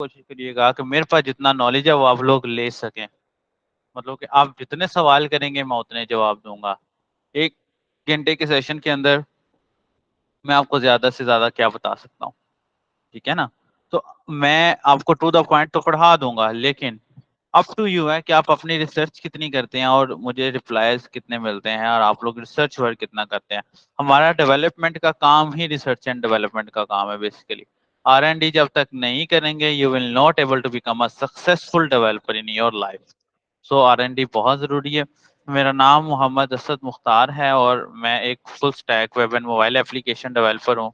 कोशिश करिएगा कि मेरे पास जितना नॉलेज है वो आप लोग ले सकें। मतलब कि आप जितने सवाल करेंगे मैं उतने जवाब दूंगा। 1 घंटे के सेशन के अंदर मैं आपको ज्यादा से ज्यादा क्या बता सकता हूँ, ठीक है ना। तो मैं आपको टू द पॉइंट तो पढ़ा दूंगा, लेकिन अप टू यू है कि आप अपनी रिसर्च कितनी करते हैं और मुझे रिप्लाईज कितने मिलते हैं और आप लोग रिसर्च वर्क कितना करते हैं। हमारा डेवलपमेंट का काम ही रिसर्च एंड डेवलपमेंट का काम है बेसिकली। R&D जब तक नहीं करेंगे you will not able to become a successful developer in your life. So R&D बहुत जरूरी है। मेरा नाम मोहम्मद असद मुख्तार है और मैं एक full stack web and mobile application developer हूँ।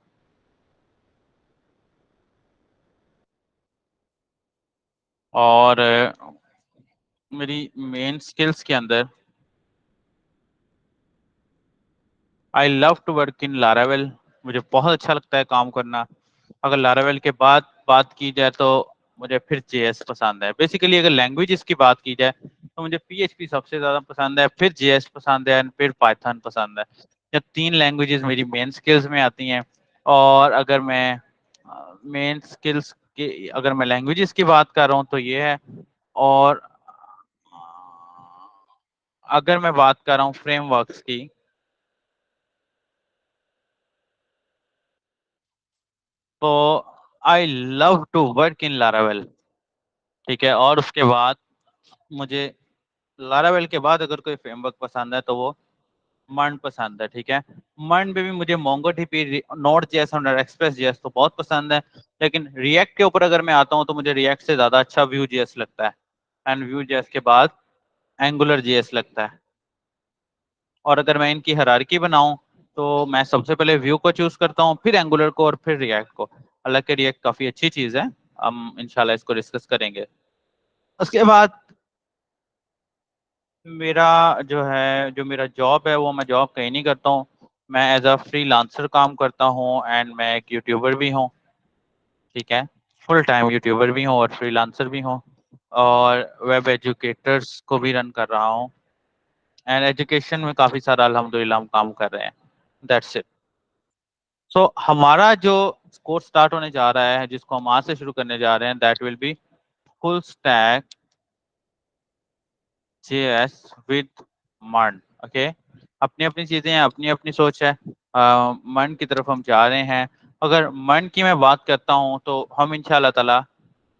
और मेरी मेन स्किल्स के अंदर I love to work in Laravel. मुझे बहुत अच्छा लगता है काम करना। अगर लारावेल के बाद बात की जाए तो मुझे फिर JS पसंद है। बेसिकली अगर लैंग्वेजेस की बात की जाए तो मुझे PHP सबसे ज़्यादा पसंद है, फिर JS पसंद है, फिर पाइथन पसंद है। ये 3 लैंग्वेजेस मेरी मेन स्किल्स में आती हैं। और अगर मैं मेन स्किल्स की, अगर मैं लैंग्वेजेस की बात कर रहा हूँ तो ये है। और अगर मैं बात कर रहा हूँ फ्रेमवर्क्स की तो I love to work in Laravel, ठीक है। और उसके बाद मुझे लारावेल के बाद अगर कोई फ्रेमवर्क पसंद है तो वो मर्न पसंद है, ठीक है। मर्न पे भी मुझे मोंगोडीबी, नोड जेएस और एक्सप्रेस जेएस तो बहुत पसंद है। लेकिन रिएक्ट के ऊपर अगर मैं आता हूँ तो मुझे रिएक्ट से ज्यादा अच्छा व्यू जेएस लगता है। एंड व्यू जेएस के बाद एंगुलर जेएस लगता है। और अगर मैं इनकी हायरार्की बनाऊं तो मैं सबसे पहले व्यू को चूज करता हूँ, फिर एंगुलर को और फिर रिएक्ट को। हालांकि रिएक्ट काफी अच्छी चीज है, हम इंशाल्लाह इसको डिस्कस करेंगे। उसके बाद मेरा जो मेरा जॉब है वो मैं जॉब कहीं नहीं करता हूँ। मैं एज अ फ्रीलांसर काम करता हूँ एंड मैं एक यूट्यूबर भी हूँ, ठीक है। फुल टाइम यूट्यूबर भी हूँ और फ्रीलांसर भी हूँ। और वेब एजुकेटर्स को भी रन कर रहा हूँ। एंड एजुकेशन में काफ़ी सारा अल्हम्दुलिल्लाह हम काम कर रहे हैं। That's it. सो हमारा जो कोर्स स्टार्ट होने जा रहा है जिसको हम आज से शुरू करने जा रहे हैं that will be full stack JS with मर्न। ओके, अपनी अपनी चीजें हैं, अपनी अपनी सोच है। मर्न की तरफ हम जा रहे हैं। अगर मर्न की मैं बात करता हूँ तो हम इंशाल्लाह ताला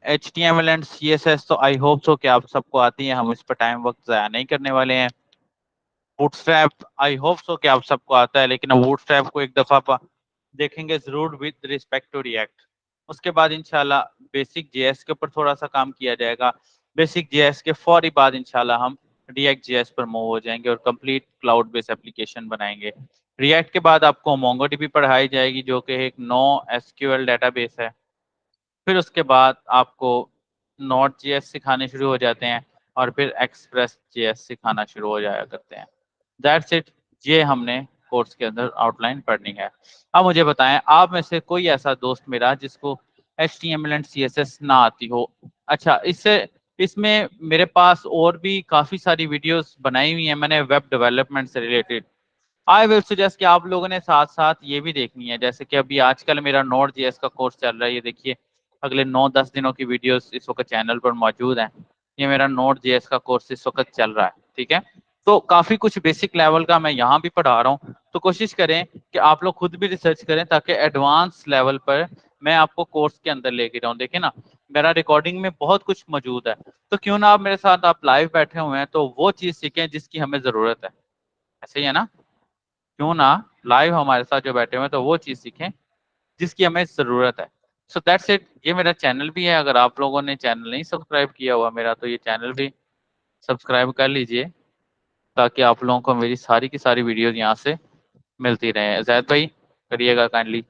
HTML एंड CSS तो आई होप सो कि आप सबको आती है, हम इस पर टाइम वक्त ज़ाया नहीं करने वाले हैं। बूटस्ट्रैप आई होप सो कि आप सबको आता है, लेकिन हम बूटस्ट्रैप को एक दफ़ा देखेंगे ज़रूर विद रिस्पेक्ट टू रिएक्ट। उसके बाद इंशाल्लाह बेसिक JS के ऊपर थोड़ा सा काम किया जाएगा। बेसिक JS के फौरी बाद इंशाल्लाह हम रिएक्ट JS पर मूव हो जाएंगे और कंप्लीट क्लाउड बेस्ड एप्लीकेशन बनाएंगे। रिएक्ट के बाद आपको मोंगोडीबी पढ़ाई जाएगी जो कि एक नो SQL डेटाबेस है। फिर उसके बाद आपको नोट JS सिखाने शुरू हो जाते हैं और फिर एक्सप्रेस JS सिखाना शुरू हो जाया करते हैं। That's it. ये हमने कोर्स के अंदर आउटलाइन पढ़नी है। अब मुझे बताएं, आप में से कोई ऐसा दोस्त मेरा जिसको HTML एंड CSS ना आती हो। अच्छा, इससे इसमें मेरे पास और भी काफ़ी सारी वीडियोस बनाई हुई हैं मैंने वेब डेवलपमेंट से रिलेटेड। आई विल सजेस्ट कि आप लोगों ने साथ साथ ये भी देखनी है। जैसे कि अभी आजकल मेरा नोड JS का कोर्स चल रहा है, ये देखिए अगले 9-10 दिनों की वीडियोस इस वक्त चैनल पर मौजूद हैं। ये मेरा नोड JS का कोर्स इस वक्त चल रहा है, ठीक है। तो काफ़ी कुछ बेसिक लेवल का मैं यहाँ भी पढ़ा रहा हूँ। तो कोशिश करें कि आप लोग खुद भी रिसर्च करें ताकि एडवांस लेवल पर मैं आपको कोर्स के अंदर लेके जाऊँ। देखिए ना, मेरा रिकॉर्डिंग में बहुत कुछ मौजूद है। तो क्यों ना आप मेरे साथ आप लाइव बैठे हुए हैं तो वो चीज़ सीखें जिसकी हमें ज़रूरत है। ऐसे ही है ना? क्यों ना लाइव हमारे साथ जो बैठे हुए हैं तो वो चीज़ सीखें जिसकी हमें ज़रूरत है। So that's it. ये मेरा चैनल भी है, अगर आप लोगों ने चैनल नहीं सब्सक्राइब किया हुआ मेरा तो ये चैनल भी सब्सक्राइब कर लीजिए ताकि आप लोगों को मेरी सारी की सारी वीडियोस यहाँ से मिलती रहे। जैद भाई करिएगा काइंडली।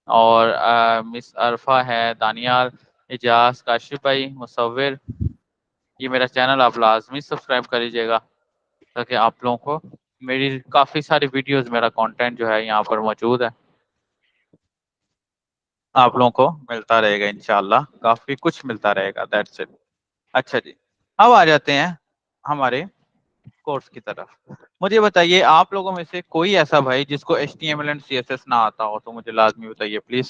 और मिस अरफा है, दानियाल, एजाज, काशिफ भाई, मुसव्विर, ये मेरा चैनल आप लाजमी सब्सक्राइब कर लीजिएगा ताकि आप लोगों को मेरी काफ़ी सारी वीडियोस, मेरा कंटेंट जो है यहाँ पर मौजूद है, आप लोगों को मिलता रहेगा। इंशाल्लाह काफ़ी कुछ मिलता रहेगा। That's it. अच्छा जी, अब आ जाते हैं हमारे कोर्स की तरफ। मुझे बताइए आप लोगों में से कोई ऐसा भाई जिसको HTML एंड CSS ना आता हो तो मुझे लाजमी बताइए प्लीज़।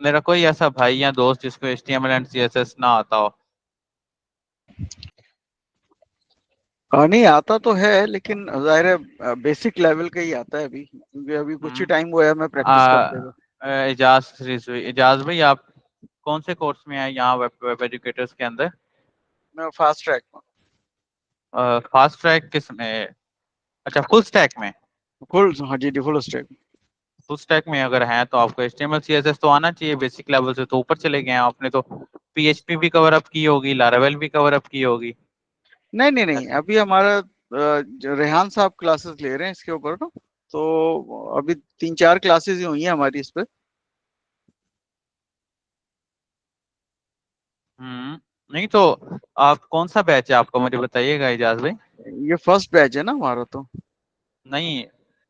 मेरा कोई ऐसा भाई या दोस्त जिसको HTML एंड CSS ना आता हो। नहीं आता तो है, लेकिन जाहिर है बेसिक लेवल का ही आता है अभी, क्योंकि अभी कुछ ही हम्म। टाइम हुआ है मैं प्रैक्टिस करते हुए। इजाज रिजवी, इजाज भाई आप कौन से कोर्स में हैं यहाँ वेब एजुकेटर्स के अंदर? मैं फास्ट ट्रैक में। फास्ट ट्रैक किस में? अच्छा, फुल स्टैक में। फुल, हाँ जी, फुल स्टैक। फुल स्टैक में अगर हैं तो आपको HTML CSS तो आना चाहिए, बेसिक लेवल से तो ऊपर चले गए हैं आपने तो। PHP भी कवर अप की होगी, लारावेल भी कवर अप की होगी। नहीं नहीं नहीं, अभी हमारा जो रेहान साहब क्लासेस ले रहे हैं इसके ऊपर ना, तो अभी 3-4 क्लासेस ही हुई हैं हमारी इस पे। नहीं तो आप कौन सा बैच है आपका, मुझे बताइएगा इजाज भाई। ये फर्स्ट बैच है ना हमारा तो। नहीं,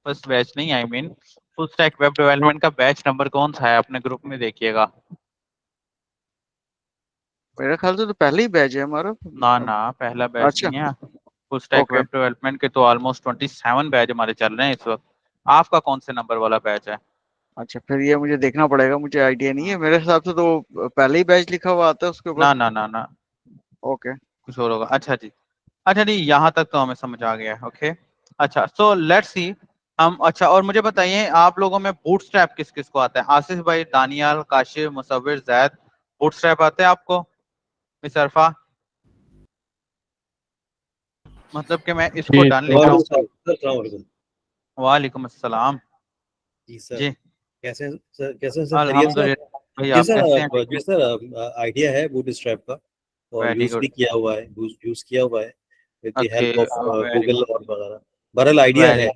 फर्स्ट बैच नहीं, I mean full stack web development का बैच नंबर कौन सा है अपने ग्रुप में देखिएगा। मेरे ख्याल से तो पहले ही बैच है हमारा। ना अब, ना, पहला बैच अच्छा। नहीं है। Full stack okay. Web development के तो ऑलमोस्ट 27 बैच हमारे चल रहे हैं इस वक्त। आपका कौन से नंबर वाला बैच है? अच्छा, फिर ये मुझे देखना पड़ेगा, मुझे आइडिया नहीं है, हम्म, मेरे हिसाब से तो पहले ही बैच लिखा हुआ आता है उसके ऊपर। ना ना ना ना, ओके। कुछ और होगा। अच्छा जी। अच्छा जी, यहाँ तक तो हमें समझ आ गया है। ओके। अच्छा, सो लेट्स सी। हम, अच्छा, और मुझे बताइए आप लोगों में बूटस्ट्रैप किस किस को आता है? आसिफ भाई, दानियाल, काशिफ, मुसव्विर, जैद, बूटस्ट्रैप आते हैं आपको? मिस अरफा, मतलब कि मैं इसको जी डन लिख रहा वालेकुम हूँ। सलाम सर, अस्सलाम वालेकुम। वालेकुम अस्सलाम। जी सर, जी, कैसे हैं सर? कैसे हैं सर? खैरियत से? अल्हम्दुलिल्लाह भाई, जी आप सर, कैसे हैं? ठीक जी है, सर, आइडिया है बूट स्ट्रैप का, और वेरी यूज गुड। भी किया हुआ है, यूज किया हुआ है with the okay, help of very Google good, और वगैरह। बहरहाल आइडिया वेरी। है।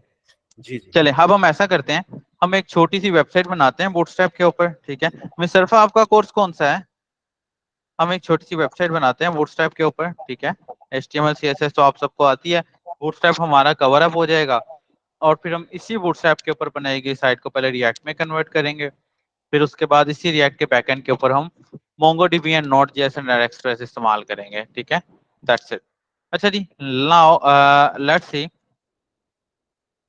जी जी। चले, अब हम ऐसा करते हैं, हम एक छोटी सी वेबसाइट बनाते हैं बूटस्ट्रैप के ऊपर, ठीक है? मिस अरफा, आपका कोर्स कौन सा है? हम एक छोटी सी वेबसाइट बनाते हैं बूटस्ट्रैप के ऊपर, ठीक है? HTML CSS तो आप सबको आती है। बूटस्ट्रैप हमारा कवर अप हो जाएगा, और फिर हम इसी बूटस्ट्रैप के ऊपर बनाई गई साइट को पहले रिएक्ट में कन्वर्ट करेंगे। फिर उसके बाद इसी रिएक्ट के बैकएंड के ऊपर हम MongoDB and Node.js and express इस्तेमाल करेंगे, ठीक है? That's it. अच्छा जी, नाउ लेट्स सी।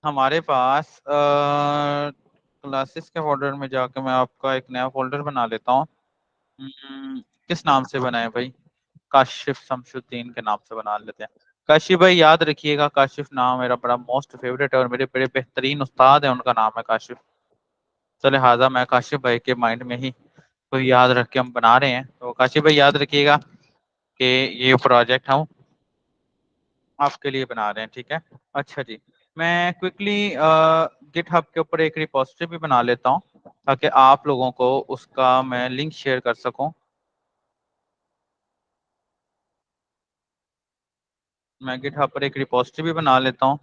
हमारे पास क्लासेस के फोल्डर में जाके मैं आपका एक नया फोल्डर बना लेता हूँ। किस नाम से बनाए भाई? काशिफ शमशुद्दीन के नाम से बना लेते हैं। काशिफ भाई याद रखिएगा, काशिफ नाम मेरा बड़ा मोस्ट फेवरेट है और मेरे बड़े बेहतरीन उस्ताद है, उनका नाम है काशिफ। तो लिहाजा मैं काशिफ भाई के माइंड में ही कोई याद रख के हम बना रहे हैं, तो काशिफ भाई याद रखिएगा कि ये प्रोजेक्ट हम आपके लिए बना रहे हैं, ठीक है? अच्छा जी, मैं क्विकली गिटहब के ऊपर एक रिपोजिटरी भी बना लेता हूँ ताकि आप लोगों को उसका मैं लिंक शेयर कर सकूं। मैं गिटहब पर एक रिपोजिटरी भी बना लेता हूँ,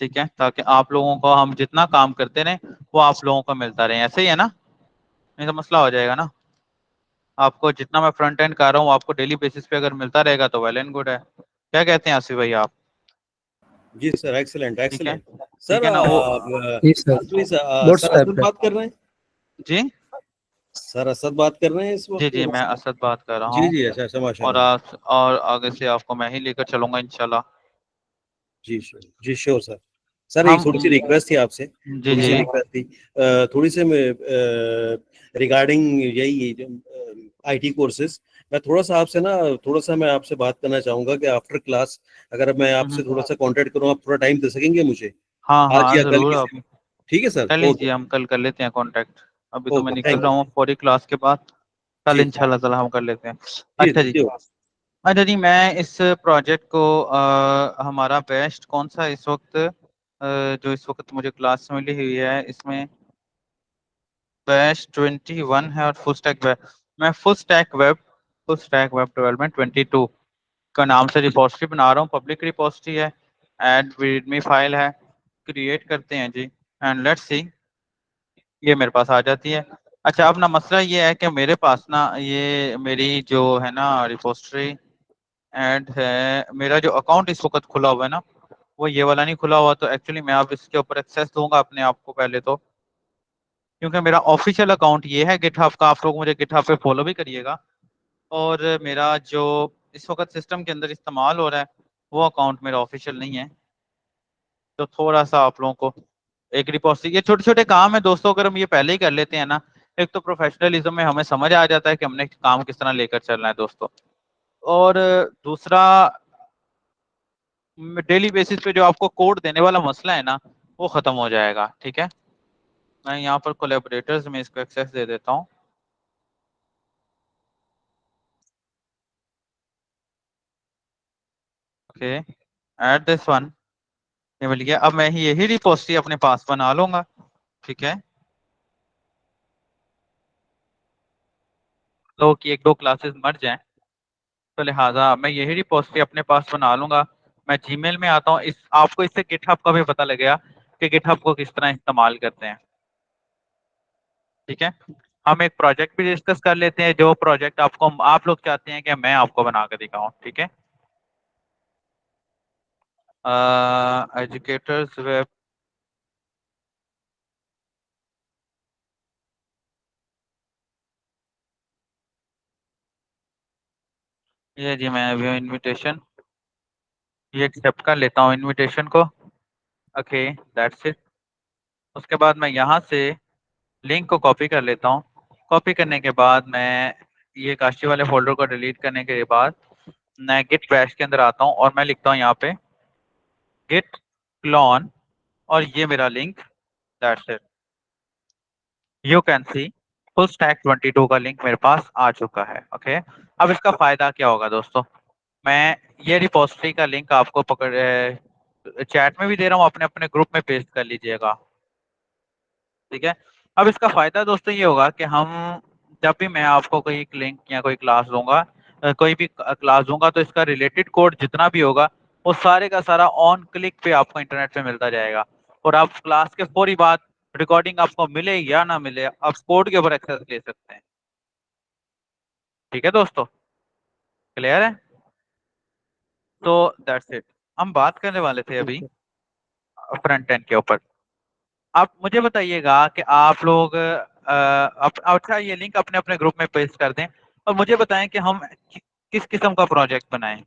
ठीक है? ताकि आप लोगों को हम जितना काम करते रहें वो आप लोगों को मिलता रहे। ऐसे ही है ना? नहीं तो मसला हो जाएगा ना। आपको जितना मैं फ्रंट एंड कर रहा हूँ आपको डेली बेसिस पे अगर मिलता रहेगा तो वेल एंड गुड है। क्या कहते हैं आसिफ भाई आप? जी सर, एक्सेलेंट ठीक है, एक्सेलेंट। ठीक सर, है ना वो? सर जी सर, सर बूटस्ट्रैप असद पे। बात कर रहे हैं? जी सर असद बात कर रहे हैं इस जी वक्त? जी, मैं असद बात कर रहा जी हूँ। जी, अच्छा अच्छा, और माशाल्लाह। आप, और आगे से आपको मैं ही लेकर चलूंगा इंशाल्लाह। जी श्योर, जी श्योर सर। सर एक हम, थोड़ी सी रिक्वेस्ट थी आपसे, जी थोड़ी जी, सी रिक्वेस्ट थी, थोड़ी सी रिगार्डिंग यही आईटी कोर्सेज। मैं थोड़ा सा आपसे ना, थोड़ा सा मैं आपसे बात करना चाहूंगा कि आफ्टर क्लास अगर मैं आपसे थोड़ा सा कांटेक्ट करूँ, आप थोड़ा टाइम दे सकेंगे मुझे, हाँ आज हाँ या कल जरूर, आप किसी में? ठीक है सर, कर ओके। लीजिए, हम कल कर लेते हैं कांटेक्ट। अभी तो मैं ओके, निकल थैंक रहा यू। हूँ पूरी क्लास के बाद। कल जी इंशाल्लाह ताला हम कर लेते हैं। जी अच्छा जी। जी। अच्छा जी, मैं इस प्रोजेक्ट को हमारा बेस्ट कौन सा इस वक्त, जो इस वक्त मुझे क्लास में मिली हुई है, इसमें बेस्ट 21 है और फुल स्टैक वेब, मैं फुल स्टैक वेब डेवलपमेंट 22 का नाम से रिपोजिटरी बना रहा हूँ। पब्लिक रिपोजिटरी है, एड रीडमी फाइल है। क्रिएट करते हैं जी, एंड लेट्स सी, ये मेरे पास आ जाती है। अच्छा, अब ना मसला ये है कि मेरे पास ना ये मेरी जो है ना रिपोजिटरी एड है, मेरा जो अकाउंट इस वक्त खुला हुआ है ना वो ये वाला नहीं खुला हुआ, तो एक्चुअली मैं अब इसके ऊपर एक्सेस दूंगा अपने आप को पहले तो, क्योंकि मेरा ऑफिशियल अकाउंट ये है गिटहब का। आप लोग मुझे गिटहब पे फॉलो भी करिएगा। और मेरा जो इस वक्त सिस्टम के अंदर इस्तेमाल हो रहा है वो अकाउंट मेरा ऑफिशियल नहीं है। तो थोड़ा सा आप लोगों को एक रिपोजिटरी, ये छोटे छोटे काम है दोस्तों, अगर हम ये पहले ही कर लेते हैं ना, एक तो प्रोफेशनलिज्म में हमें समझ आ जाता है कि हमने काम किस तरह लेकर चलना है दोस्तों, और दूसरा डेली बेसिस पे जो आपको कोड देने वाला मसला है ना वो खत्म हो जाएगा। ठीक है, मैं यहाँ पर कोलैबोरेटर्स में इसको एक्सेस दे देता हूँ। ओके, ऐड दिस वन, ये मिल गया। अब मैं यही रिपोजिटरी अपने पास बना लूंगा। ठीक है, तो कि एक दो क्लासेस मर जाएं, तो लिहाजा मैं यही रिपोजिटरी अपने पास बना लूंगा। मैं जीमेल में आता हूँ, इस आपको इससे गिटहब का भी पता लगेगा कि गिटहब को किस तरह इस्तेमाल करते हैं। ठीक है, हम एक प्रोजेक्ट भी डिस्कस कर लेते हैं, जो प्रोजेक्ट आपको आप लोग चाहते हैं कि मैं आपको बना कर दिखाऊं। ठीक है, एजुकेटर्स वेब, ये जी मैं अभी इनविटेशन ये एक्सेप्ट कर लेता हूँ इनविटेशन को। Okay, that's it. उसके बाद मैं यहाँ से लिंक को कॉपी कर लेता हूँ। कॉपी करने के बाद मैं ये काशी वाले फोल्डर को डिलीट करने के बाद मैं गिट बैश के अंदर आता हूँ और मैं लिखता हूँ यहाँ पे गिट क्लोन, और ये मेरा link, that's it. You can C full stack 22 का लिंक मेरे पास आ चुका है। ओके, अब इसका फायदा क्या होगा दोस्तों, मैं ये रिपोजिटरी का लिंक आपको पकड़ चैट में भी दे रहा हूँ, अपने अपने ग्रुप में पेस्ट कर लीजिएगा। ठीक है, अब इसका फायदा दोस्तों ये होगा कि हम जब भी मैं आपको कोई लिंक या कोई क्लास दूंगा, कोई भी क्लास दूंगा, तो इसका रिलेटेड कोड जितना भी होगा वो सारे का सारा ऑन क्लिक पे आपको इंटरनेट पे मिलता जाएगा, और आप क्लास के फौरी बाद रिकॉर्डिंग आपको मिले या ना मिले, आप कोड के ऊपर एक्सेस ले सकते हैं। ठीक है दोस्तों, क्लियर है? तो दैट्स इट। हम बात करने वाले थे अभी फ्रंट एंड के ऊपर। आप मुझे बताइएगा कि आप लोग अच्छा ये लिंक अपने अपने ग्रुप में पेस्ट कर दें, और मुझे बताएं कि हम किस किस्म का प्रोजेक्ट बनाएं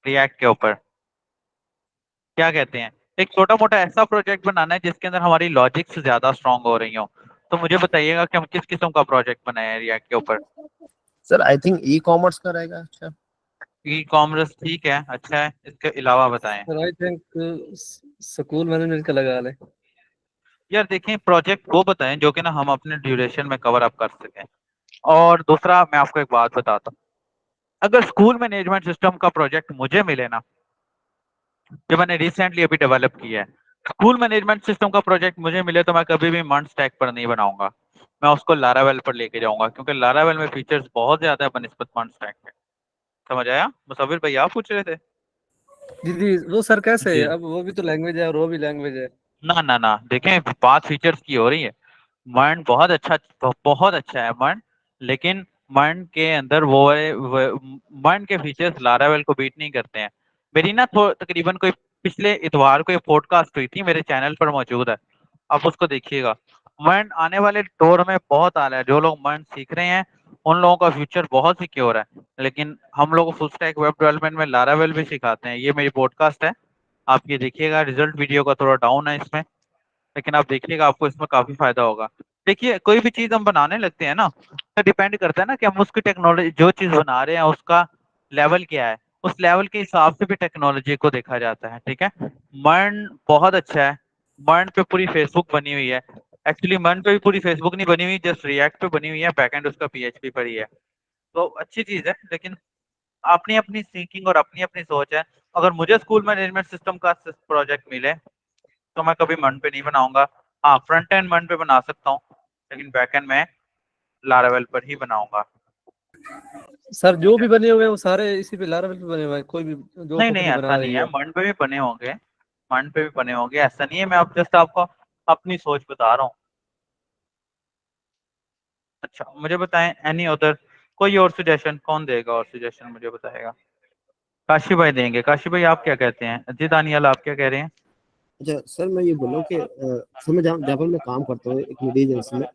रिएक्ट के ऊपर। क्या कहते हैं, एक छोटा मोटा ऐसा प्रोजेक्ट बनाना है जिसके अंदर हमारी लॉजिक्स ज्यादा स्ट्रांग हो रही हो। तो मुझे बताइएगा कि हम किस किस्म का प्रोजेक्ट बनाए रिएक्ट के ऊपर। Sir I think e commerce का रहेगा अच्छा। ई कॉमर्स ठीक है, अच्छा है, इसके अलावा बताएं। Sir I think school management का लगा ले। यार देखें, प्रोजेक्ट वो बताएं जो कि ना हम अपने ड्यूरेशन में कवर अप कर सकें। और दूसरा मैं आपको एक बात बताता हूँ, अगर स्कूल मैनेजमेंट सिस्टम का प्रोजेक्ट मुझे मिले ना, जो मैंने रिसेंटली अभी डेवलप किया है, स्कूल मैनेजमेंट सिस्टम का प्रोजेक्ट मुझे मिले, तो मैं कभी भी मंड स्टैक पर नहीं बनाऊंगा, मैं उसको लारावेल पर लेके जाऊंगा, क्योंकि लारावेल में फीचर्स बहुत ज्यादा है बनिस्बत मंड स्टैक के। समझ आया? मुसव्विर भाई आप पूछ रहे थे? जी जी, वो सर कैसे जी, है? अब वो भी तो लैंग्वेज है और वो भी लैंग्वेज है। ना ना ना, देखें बात फीचर्स की हो रही है। मर्न बहुत अच्छा है मर्न, लेकिन मर्न के अंदर मर्न के फीचर्स लारावेल को बीट नहीं करते हैं। मेरी ना तकरीबन कोई पिछले इतवार को एक पॉडकास्ट हुई थी, मेरे चैनल पर मौजूद है, आप उसको देखिएगा। मर्न आने वाले दौर में बहुत आला है, जो लोग मर्न सीख रहे हैं उन लोगों का फ्यूचर बहुत सिक्योर है। लेकिन हम लोग फुल स्टैक वेब डेवलपमेंट में लारावेल भी सिखाते हैं, ये मेरी पॉडकास्ट है, आप ये देखिएगा। रिजल्ट वीडियो का थोड़ा डाउन है इसमें, लेकिन आप देखिएगा आपको इसमें काफी फायदा होगा। देखिए कोई भी चीज हम बनाने लगते हैं ना, तो डिपेंड करता है ना कि हम उसकी टेक्नोलॉजी, जो चीज बना रहे हैं उसका लेवल क्या है, उस लेवल के हिसाब से भी टेक्नोलॉजी को देखा जाता है। ठीक है, मर्न बहुत अच्छा है, मर्न पे पूरी फेसबुक बनी हुई है। एक्चुअली मर्न पे भी पूरी फेसबुक नहीं बनी हुई, जस्ट रिएक्ट पे बनी हुई है, बैकएंड उसका पीएचपी पर ही है। तो अच्छी चीज है, लेकिन अपनी अपनी सीकिंग और अपनी अपनी सोच है। अगर मुझे स्कूल मैनेजमेंट सिस्टम का प्रोजेक्ट मिले तो मैं कभी मन पे नहीं बनाऊंगा। हाँ, फ्रंट एंड मन पे बना सकता हूँ, लेकिन बैक एंड में लारावेल पर ही बनाऊंगा। सर जो भी बने हुए हैं वो सारे इसी पे लारावेल पे बने हुए हैं, कोई भी जो नहीं नहीं, कंपनी ऐसा बना नहीं रही है, है। मन पे भी बने होंगे, मन पे भी बने होंगे, ऐसा नहीं है। मैं अब जस्ट आपको अपनी सोच बता रहा हूँ। अच्छा मुझे बताएं, एनी अदर कोई और सजेशन कौन देगा, और सजेशन मुझे बताएगा? काशी भाई देंगे। काशी भाई आप क्या कहते हैं? जी दानियाल आप क्या कह रहे हैं? अच्छा सर मैं ये बोल रहा हूँ कि सर मैं जहाँ पर मैं काम करता हूँ एक मीडिया एजेंसी में,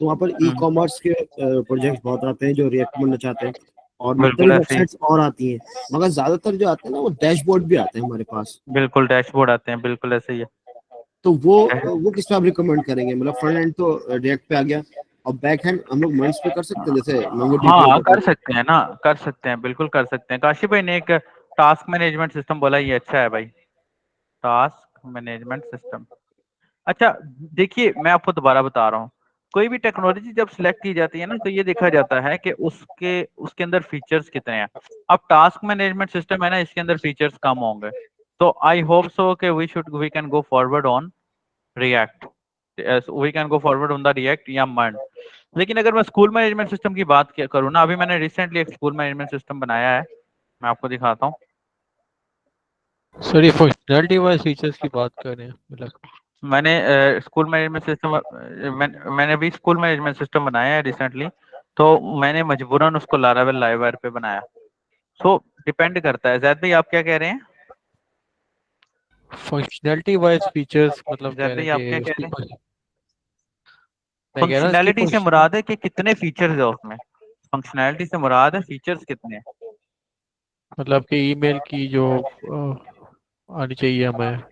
तो वहाँ पर ई हम्म, कॉमर्स के प्रोजेक्ट्स बहुत आते हैं जो रिएक्ट बनना चाहते हैं, और बिल्कुल मुख्तलिफ ऐसे ही, वेबसाइट्स और आती हैं, मगर ज्यादातर जो आते हैं ना वो डैशबोर्ड भी आते हैं हमारे पास। बिल्कुल डैशबोर्ड आते हैं, बिल्कुल ऐसे ही है। तो वो किस पे आप रिकमेंड करेंगे? मतलब फ्रंट एंड तो रिएक्ट पे आ गया, और बैक हैंड हम लोग मंच पे कर सकते हैं, जैसे MongoDB हाँ होता कर था। सकते हैं ना, कर सकते हैं, बिल्कुल कर सकते हैं। काशी भाई ने एक टास्क मैनेजमेंट सिस्टम बोला, ये अच्छा है भाई, टास्क मैनेजमेंट सिस्टम। अच्छा देखिए, मैं आपको दोबारा बता रहा हूँ, कोई भी टेक्नोलॉजी जब सिलेक्ट की जाती है ना, तो ये देखा जाता है कि उसके उसके अंदर फीचर्स कितने हैं। अब टास्क मैनेजमेंट सिस्टम है ना, इसके अंदर फीचर्स कम होंगे, तो आई होप सो कि we can go forward on React, we can go forward on the React या मर्न। लेकिन अगर मैं स्कूल मैनेजमेंट सिस्टम की बात करूँ ना, अभी मैंने रिसेंटली एक स्कूल मैनेजमेंट सिस्टम बनाया है, मैं आपको दिखाता हूँ। सर ये फंक्शनैलिटी वाइज फीचर्स की बात कर रहे हैं मतलब? मैंने स्कूल मैनेजमेंट सिस्टम मैंने भी स्कूल मैनेजमेंट सिस्टम बनाया है रिसेंटली, तो मैंने मजबूरन उसको लारावेल लाइववायर पे बनाया। सो डिपेंड करता है। जैद भाई आप क्या कह रहे हैं? फंक्शनैलिटी वाइज फीचर्स मतलब कह जैद रहे भाई हैं आप क्या कि कह उसकी रहे हैं? मैं कह रहा हूँ इसकी फंक्शनैलिटी से फंक्शन मुराद है कि कितने फीचर्स है उसमें, फंक्शनैलिटी से मुराद है फीचर्स कितने हैं। मतलब कि ईमेल की जो आनी चाहिए हमें,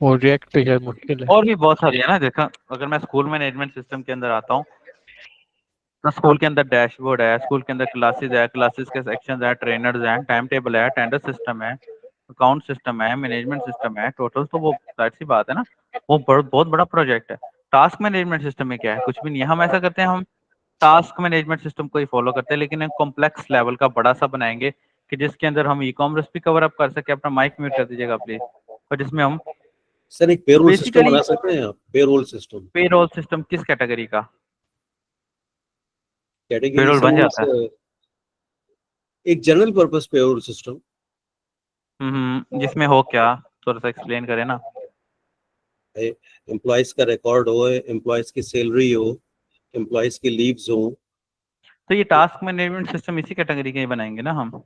और रिएक्ट पे शायद मुश्किल है। और भी बहुत सारी है ना। देखा, अगर मैं स्कूल मैनेजमेंट सिस्टम के अंदर आता हूँ, तो स्कूल के अंदर डैशबोर्ड है, स्कूल के अंदर क्लासेस है, क्लासेस के सेक्शन है, ट्रेनर्स हैं, टाइम टेबल है, टेंडर सिस्टम है, अकाउंट सिस्टम है, मैनेजमेंट सिस्टम है, टोटल तो वो जाहिर सी बात है ना, वो बहुत बड़ा प्रोजेक्ट है। टास्क मैनेजमेंट सिस्टम में क्या है, कुछ भी नहीं है। हम ऐसा करते हैं, हम टास्क मैनेजमेंट सिस्टम को ही फॉलो करते हैं, लेकिन एक कॉम्प्लेक्स लेवल का बड़ा सा बनाएंगे कि जिसके अंदर हम ई कॉमर्स भी कवर अप कर सके। अपना माइक म्यूट कर दीजिएगा प्लीज। और जिसमें हम सर एक पेरोल सिस्टम बेसिकली, बना सकते हैं आप, पेरोल सिस्टम पेरोल सिस्टम किस कैटेगरी का? कैटेगरी पेरोल सर बन मीन्स जाता है। एक जनरल पर्पस पेरोल सिस्टम। जिसमें हो क्या, थोड़ा सा एक्सप्लेन करें ना। एम्प्लॉयज का रिकॉर्ड हो, एम्प्लॉयज की सैलरी हो, एम्प्लॉयज की लीव्स हो। तो ये टास्क मैनेजमेंट सिस्टम इसी कैटेगरी के ही बनाएंगे ना हम।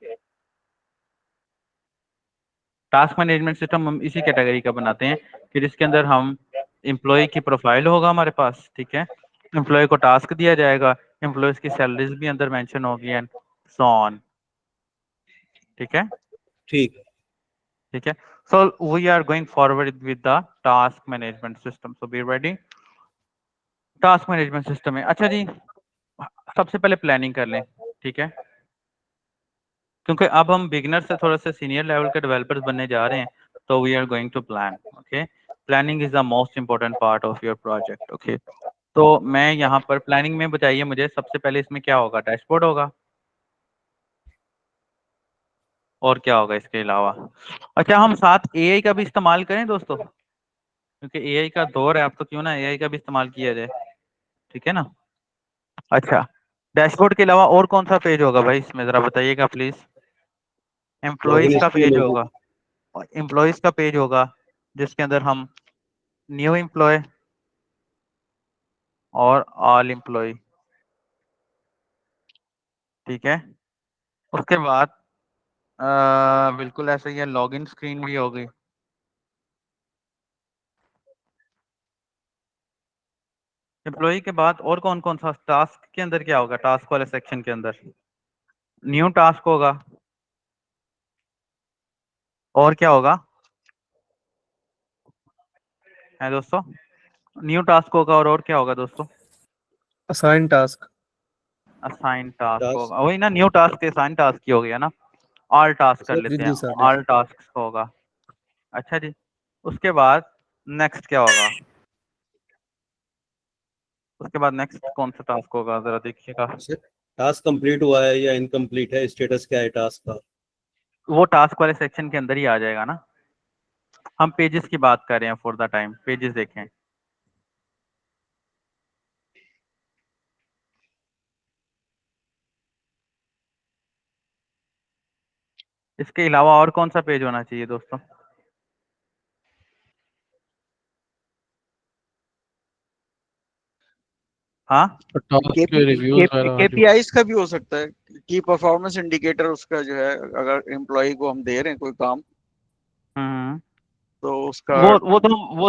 टास्क मैनेजमेंट सिस्टम हम इसी कैटेगरी का बनाते हैं कि जिसके अंदर हम एम्प्लॉय की प्रोफाइल होगा हमारे पास, ठीक है, एम्प्लॉय को टास्क दिया जाएगा, एम्प्लॉयज की सैलरीज भी अंदर मेंशन होगी एंड सो ऑन। ठीक है, ठीक है। ठीक है। So we are going forward with the task management system, so be ready. Task management system है। अच्छा जी, सबसे पहले प्लानिंग कर लें, ठीक है, क्योंकि अब हम बिगिनर से थोड़ा सा सीनियर लेवल के डेवलपर्स बनने जा रहे हैं, तो we are going to plan. Okay, planning is the most important part of your project. Okay, तो मैं यहाँ पर प्लानिंग में, बताइए मुझे सबसे पहले इसमें क्या होगा? डैशबोर्ड होगा, और क्या होगा इसके अलावा? अच्छा, हम साथ एआई का भी इस्तेमाल करें दोस्तों, क्योंकि एआई का दौर है अब, तो क्यों ना एआई का भी इस्तेमाल किया जाए, ठीक है ना। अच्छा, डैशबोर्ड के अलावा और कौन सा पेज होगा भाई इसमें, जरा बताइएगा प्लीज। एम्प्लॉयज लॉगिन का हिस्ट्री पेज लोगों। होगा, एम्प्लॉयज का पेज होगा, जिसके अंदर हम न्यू एम्प्लॉय और ऑल एम्प्लॉय, ठीक है। उसके बाद बिल्कुल ऐसे ही है, लॉगिन स्क्रीन भी होगी। एम्प्लॉय के बाद और कौन कौन सा टास्क के अंदर क्या होगा? टास्क वाले सेक्शन के अंदर न्यू टास्क होगा, और क्या होगा है दोस्तों? न्यू टास्क होगा, और क्या होगा दोस्तों? Assign task. Assign task task. होगा, वही ना, न्यू टास्क के असाइन टास्क की हो गया ना। ऑल टास्क कर सर जी लेते हैं, जी सर। ऑल टास्क होगा। अच्छा जी, उसके बाद नेक्स्ट क्या होगा? उसके बाद नेक्स्ट कौन सा टास्क होगा, जरा देखिएगा। सर टास्क कंप्लीट हुआ है या इनकम्प्लीट है, स्टेटस क्या है टास्क का। वो टास्क वाले सेक्शन के अंदर ही आ जाएगा ना। हम पेजेस की बात कर रहे हैं, फॉर द टाइम पेजेस देखें। इसके अलावा और कौन सा पेज होना चाहिए दोस्तों? हाँ, टास्क के रिव्यूज वगैरह जो। केपीआईज का भी हो सकता है, की परफॉर्मेंस इंडिकेटर उसका जो है, अगर एम्प्लॉय को हम दे रहे हैं कोई काम, हम्म, तो उसका। वो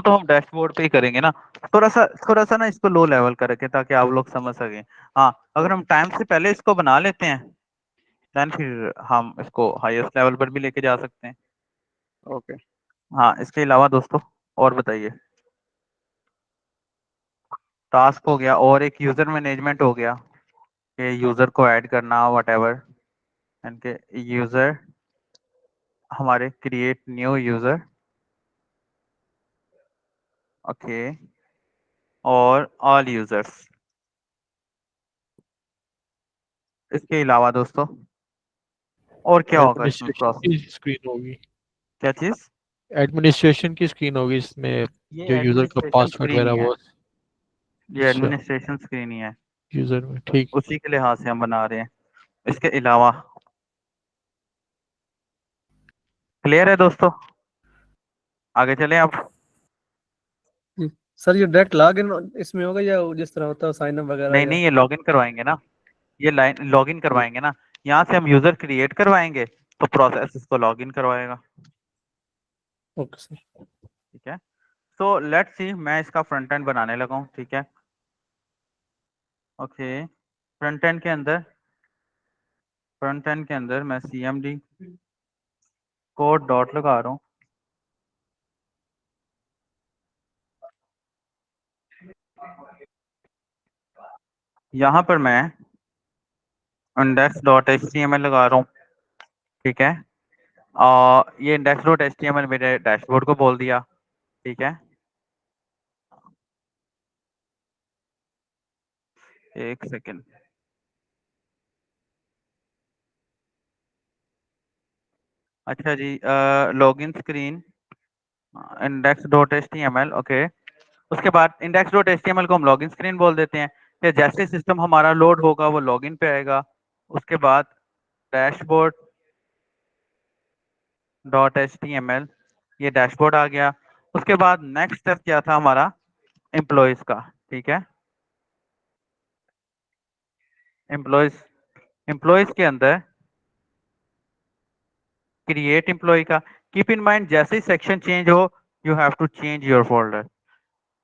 तो हम डैशबोर्ड पे ही करेंगे ना। थोड़ा सा ना इसको लो लेवल का रखें, ताकि आप लोग समझ सकें। हाँ, अगर हम टाइम से पहले इसको बना लेते हैं, देन फिर हम इसको हाईएस्ट लेवल पर भी लेके जा सकते हैं। ओके। हाँ, इसके अलावा दोस्तों और बताइए। टास्क हो गया, और एक यूजर मैनेजमेंट हो गया कि यूजर को ऐड करना व्हाटएवर, इनके यूजर हमारे क्रिएट न्यू यूजर, ओके, और ऑल यूजर्स। इसके अलावा दोस्तों और क्या होगा इसमें एडमिनिस्ट्रेशन प्रोसेस? की स्क्रीन होगी। क्या चीज? एडमिनिस्ट्रेशन की स्क्रीन होगी इसमें, ये जो यूजर का एडमिनिस्ट्रेशन पासवर्ड स्क्रीन वगैरह ही है, वो। ये अच्छा, एडमिनिस्ट्रेशन स्क्रीन ही है, यूजर में ठीक। उसी के लिहाज से हम बना रहे हैं। इसके अलावा क्लियर है दोस्तों? आगे चलें अब। सर ये डायरेक्ट लॉग इन इसमें होगा या जिस तरह होता है साइन अप वगैरह नहीं या? नहीं, ये लॉगिन करवाएंगे ना, ये लाइन लॉगिन करवाएंगे ना, यहाँ से हम यूजर क्रिएट करवाएंगे तो प्रोसेस इसको लॉगिन करवाएगा। Okay sir. ठीक है, तो लेट्स सी, मैं इसका फ्रंट एंड बनाने लगा हूँ। ठीक है, ओके, फ्रंट एंड के अंदर मैं cmd कोड डॉट लगा रहा हूँ। यहाँ पर मैं index.html लगा रहा हूँ। ठीक है, और ये index.html मेरे डैशबोर्ड को बोल दिया। ठीक है, एक सेकेंड। अच्छा जी, लॉगिन स्क्रीन index.html, ओके। उसके बाद index.html को हम लॉगिन स्क्रीन बोल देते हैं कि जैसे सिस्टम हमारा लोड होगा वो लॉगिन पे आएगा। उसके बाद डैशबोर्ड डॉट html, ये डैशबोर्ड आ गया। उसके बाद नेक्स्ट स्टेप क्या था हमारा, एम्प्लॉयज का। ठीक है, एम्प्लॉयज, एम्प्लॉयज के अंदर क्रिएट एम्प्लॉय का। कीप इन माइंड, जैसे ही सेक्शन चेंज हो you have to change your folder.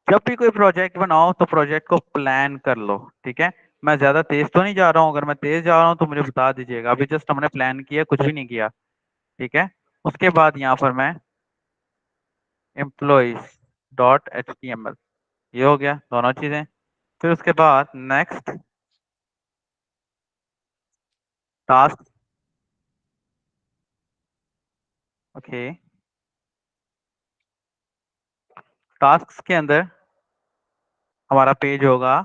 जब भी कोई प्रोजेक्ट बनाओ तो प्रोजेक्ट को प्लान कर लो। ठीक है, मैं ज्यादा तेज तो नहीं जा रहा हूँ, अगर मैं तेज जा रहा हूँ तो मुझे बता दीजिएगा। अभी जस्ट हमने प्लान किया, कुछ भी नहीं किया। ठीक है, उसके बाद यहाँ पर मैं एम्प्लॉयज डॉट html, ये हो गया दोनों चीजें। फिर उसके बाद नेक्स्ट टास्क, ओके, टास्क के अंदर हमारा पेज होगा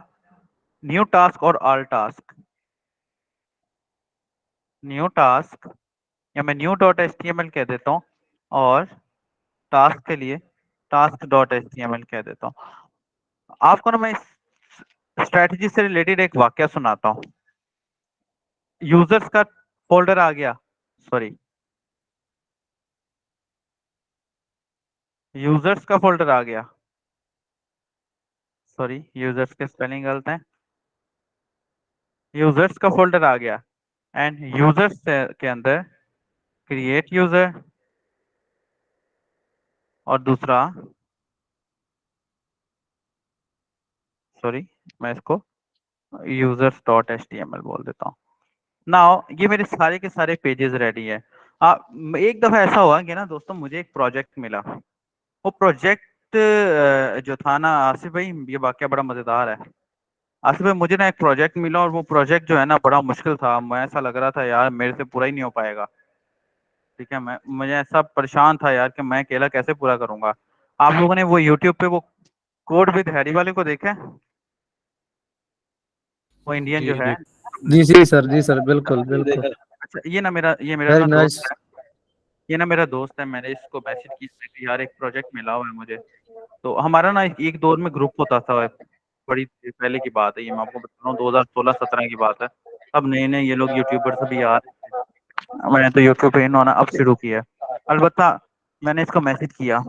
न्यू टास्क और ऑल टास्क। न्यू टास्क, या मैं न्यू डॉट html कह देता हूँ, और टास्क के लिए टास्क डॉट html कह देता हूँ। आपको ना मैं इस स्ट्रेटजी से रिलेटेड एक वाक्य सुनाता हूँ। यूजर्स का फोल्डर आ गया, सॉरी, यूजर्स का फोल्डर आ गया, सॉरी यूजर्स के स्पेलिंग गलत है। यूजर्स का फोल्डर आ गया, एंड यूजर्स के अंदर क्रिएट यूजर, और दूसरा, सॉरी, मैं इसको यूजर्स डॉट html बोल देता हूँ। नाउ ये मेरे सारे के सारे पेजेस रेडी है। एक दफा ऐसा हुआ कि ना दोस्तों, मुझे एक प्रोजेक्ट मिला। वो प्रोजेक्ट जो था ना, आसिफ भाई, ये वाकया बड़ा मजेदार है। आसिफ भाई, मुझे ना एक प्रोजेक्ट मिला, और वो प्रोजेक्ट जो है ना बड़ा मुश्किल था। मैं ऐसा लग रहा था यार मेरे से पूरा ही नहीं हो पाएगा। ठीक है, मैं मुझे ऐसा परेशान था यार कि मैं अकेला कैसे पूरा करूंगा। आप लोगों ने वो यूट्यूब पे वो कोड विद हैरी वाले को देखा है? वो इंडियन जी जो है। देख। जी सर बिल्कुल ये बिल्कुल। देखा। अच्छा, ये मेरा वेरी ना नाइस। दोस्त है। ये ना मेरा दोस्त है, मैंने इसको मैसेज किया कि यार एक प्रोजेक्ट मिला हुआ है मुझे। तो हमारा ना एक दौर में ग्रुप होता था, बड़ी पहले की बात है ये, मैं आपको बता रहा हूँ 2016-17 की बात है। अब नए नए ये लोग यूट्यूबर सभी आ रहे थे, मैंने तो यूट्यूब पे इन होना अब शुरू किया। अलबत्ता मैंने इसको मैसेज किया,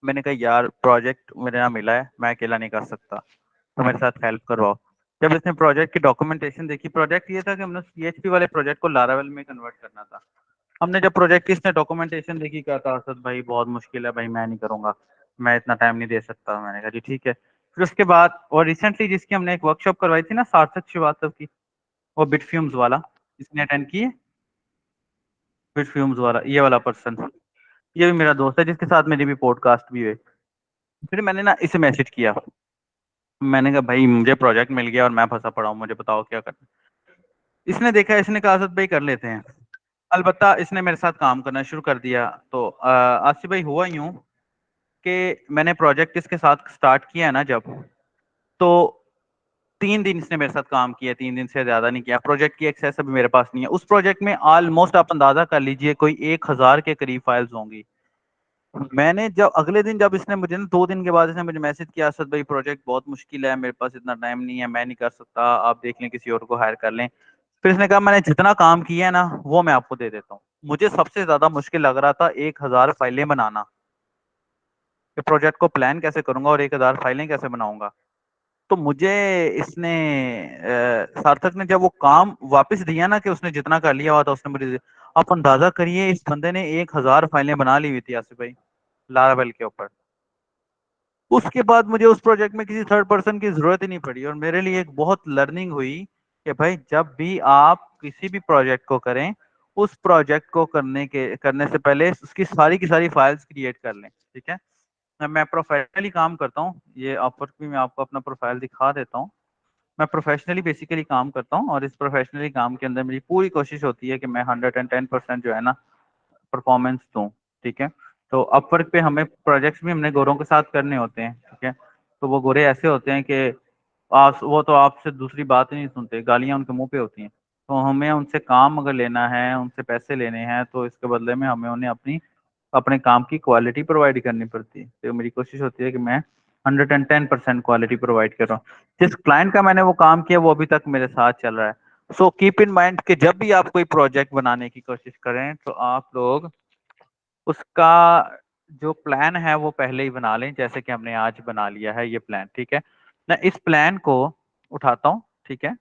मैंने कहा यार प्रोजेक्ट मेरे यहाँ मिला है, मैं अकेला नहीं कर सकता, तो मेरे साथ हेल्प करवाओ। जब इसने प्रोजेक्ट की डॉक्यूमेंटेशन देखी, प्रोजेक्ट ये था कि हमने PHP वाले प्रोजेक्ट को लारावेल में कन्वर्ट करना था। हमने जब प्रोजेक्ट की इसने डॉक्यूमेंटेशन देखी, क्या था, असद भाई बहुत मुश्किल है भाई, मैं नहीं करूंगा, मैं इतना टाइम नहीं दे सकता। मैंने कहा जी ठीक है। फिर उसके बाद, और रिसेंटली जिसकी हमने एक वर्कशॉप करवाई थी ना, सार्थक श्रीवास्तव की, वो बिटफ्यूम्स वाला, जिसने अटेंड की है, बिटफ्यूम्स वाला, ये वाला पर्सन, ये भी मेरा दोस्त है, जिसके साथ मेरी भी पॉडकास्ट भी हुए। फिर मैंने ना इसे मैसेज किया, मैंने कहा भाई मुझे प्रोजेक्ट मिल गया और मैं फंसा पड़ा हूँ, मुझे बताओ क्या करना। इसने देखा, इसने कहा आसद भाई कर लेते हैं। अलबत्ता इसने मेरे साथ काम करना शुरू कर दिया। तो आसिफ भाई हुआ यूं कि मैंने प्रोजेक्ट इसके साथ स्टार्ट किया है ना जब, तो 3 दिन इसने मेरे साथ काम किया, 3 दिन से ज्यादा नहीं किया। प्रोजेक्ट की एक्सेस अभी मेरे पास नहीं है। उस प्रोजेक्ट में ऑलमोस्ट आप अंदाजा कर लीजिए कोई 1000 के करीब फाइल्स होंगी। मैंने जब अगले दिन, जब इसने मुझे ना 2 दिन के बाद इसने मुझे मैसेज किया, असद भाई प्रोजेक्ट बहुत मुश्किल है, मेरे पास इतना टाइम नहीं है, मैं नहीं कर सकता, आप देख लें किसी और को हायर कर लें। फिर इसने कहा मैंने जितना काम किया है ना वो मैं आपको दे देता हूँ। मुझे सबसे ज्यादा मुश्किल लग रहा था 1000 फाइलें बनाना, कि प्रोजेक्ट को प्लान कैसे करूंगा और 1000 फाइलें कैसे बनाऊंगा। तो मुझे इसने सार्थक ने जब वो काम वापस दिया ना, कि उसने जितना कर लिया हुआ था उसने मुझे, आप अंदाजा करिए इस बंदे ने 1000 फाइलें बना ली हुई थी आसिफ भाई, लारावेल के ऊपर। उसके बाद मुझे उस प्रोजेक्ट में किसी थर्ड पर्सन की जरूरत ही नहीं पड़ी, और मेरे लिए एक बहुत लर्निंग हुई कि भाई जब भी आप किसी भी प्रोजेक्ट को करें, उस प्रोजेक्ट को करने से पहले उसकी सारी की सारी फाइल्स क्रिएट कर लें। ठीक है, मैं प्रोफेशनली काम करता हूँ, ये अपवर्क भी मैं आपको अपना प्रोफाइल दिखा देता हूँ। मैं प्रोफेशनली बेसिकली काम करता हूँ, और इस प्रोफेशनली काम के अंदर मेरी पूरी कोशिश होती है कि मैं 110% जो है ना परफॉर्मेंस दूं। ठीक है, तो अपवर्क पे हमें प्रोजेक्ट्स भी हमने गोरों के साथ करने होते हैं। ठीक है, तो वो गोरे ऐसे होते हैं कि वो तो आपसे दूसरी बात ही नहीं सुनते, गालियां उनके मुंह पे होती हैं। तो हमें उनसे काम अगर लेना है, उनसे पैसे लेने हैं, तो इसके बदले में हमें उन्हें अपने काम की क्वालिटी प्रोवाइड करनी पड़ती है। तो मेरी कोशिश होती है कि मैं 110% क्वालिटी प्रोवाइड कर रहा हूँ। जिस क्लाइंट का मैंने वो काम किया वो अभी तक मेरे साथ चल रहा है। सो कीप इन माइंड कि जब भी आप कोई प्रोजेक्ट बनाने की कोशिश करें तो आप लोग उसका जो प्लान है वो पहले ही बना लें, जैसे कि हमने आज बना लिया है ये प्लान। ठीक है, मैं इस प्लान को उठाता हूँ, ठीक है,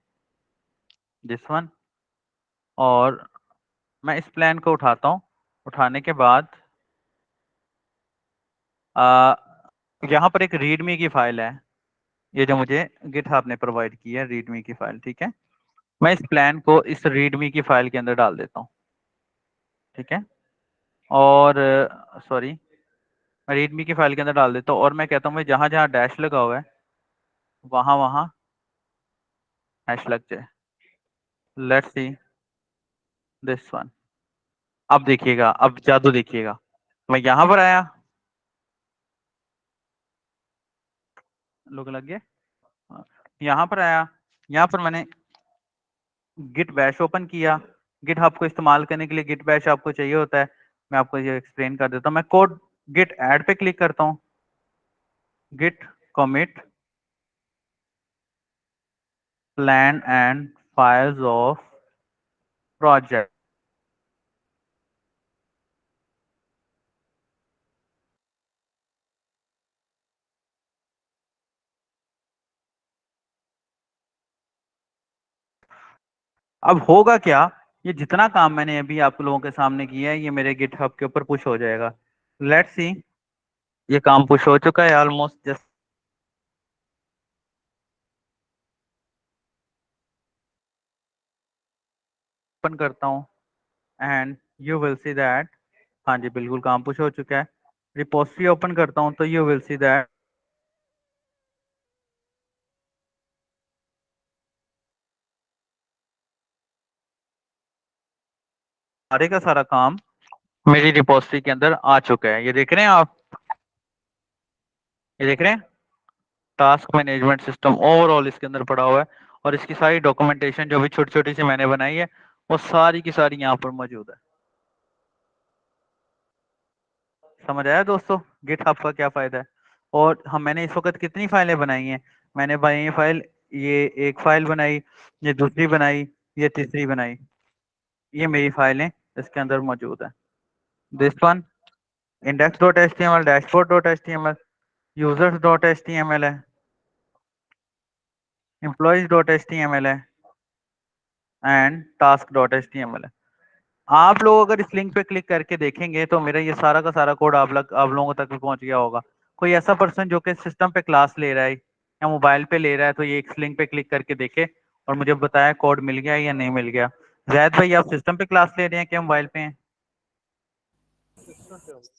दिस वन, और मैं इस प्लान को उठाता हूँ। उठाने के बाद यहाँ पर एक रीडमी की फाइल है, ये जो मुझे गिटहब ने प्रोवाइड की है रीडमी की फाइल। ठीक है, मैं इस प्लान को इस रीडमी की फाइल के अंदर डाल देता हूँ। ठीक है, और सॉरी, मैं रीडमी की फाइल के अंदर डाल देता हूँ, और मैं कहता हूँ भाई जहां जहां डैश लगा हुआ है वहां वहां डैश लग जाए। Let's see this one. अब देखिएगा, अब जादू देखिएगा। मैं यहां पर आया, लोग लग गए, यहां पर आया, यहां पर मैंने गिट बैश ओपन किया। गिट हब को इस्तेमाल करने के लिए गिट बैश आपको चाहिए होता है, मैं आपको ये एक्सप्लेन कर देता हूँ। मैं कोड गिट ऐड पे क्लिक करता हूँ, git commit plan and files of project. अब होगा क्या, ये जितना काम मैंने अभी आप लोगों के सामने किया है ये मेरे गिटहब के ऊपर पुश हो जाएगा। लेट्स सी, ये काम पुश हो चुका है ऑलमोस्ट। जस्ट ओपन करता हूँ and you will see that, हाँ जी बिल्कुल काम पुश हो चुका है। रिपोजिटरी ओपन करता हूँ तो यू विल सी दैट सारे का सारा काम मेरी रिपोजिटरी के अंदर आ चुका है। ये देख रहे हैं आप, ये देख रहे हैं, टास्क मैनेजमेंट सिस्टम ओवरऑल इसके अंदर पड़ा हुआ है, और इसकी सारी डॉक्यूमेंटेशन जो भी छोटी छोटी सी मैंने बनाई है वो सारी की सारी यहाँ पर मौजूद है। समझ आया दोस्तों गिटहब का क्या फायदा है। और हम मैंने इस वक्त कितनी फाइलें बनाई हैं, मैंने बनाई है फाइल, ये एक फाइल बनाई, ये दूसरी बनाई, ये तीसरी बनाई, ये मेरी फाइलें इसके अंदर मौजूद है। This one index.html, dashboard.html, users.html है, employees.html है, एंड task.html है। आप लोग अगर इस लिंक पे क्लिक करके देखेंगे तो मेरा ये सारा का सारा कोड आप लोगों तक भी पहुंच गया होगा। कोई ऐसा पर्सन जो कि सिस्टम पे क्लास ले रहा है या मोबाइल पे ले रहा है तो ये इस लिंक पे क्लिक करके देखे और मुझे बताया कोड मिल गया या नहीं मिल गया। जैद भाई आप सिस्टम पे क्लास ले रहे हैं क्या मोबाइल पे हैं?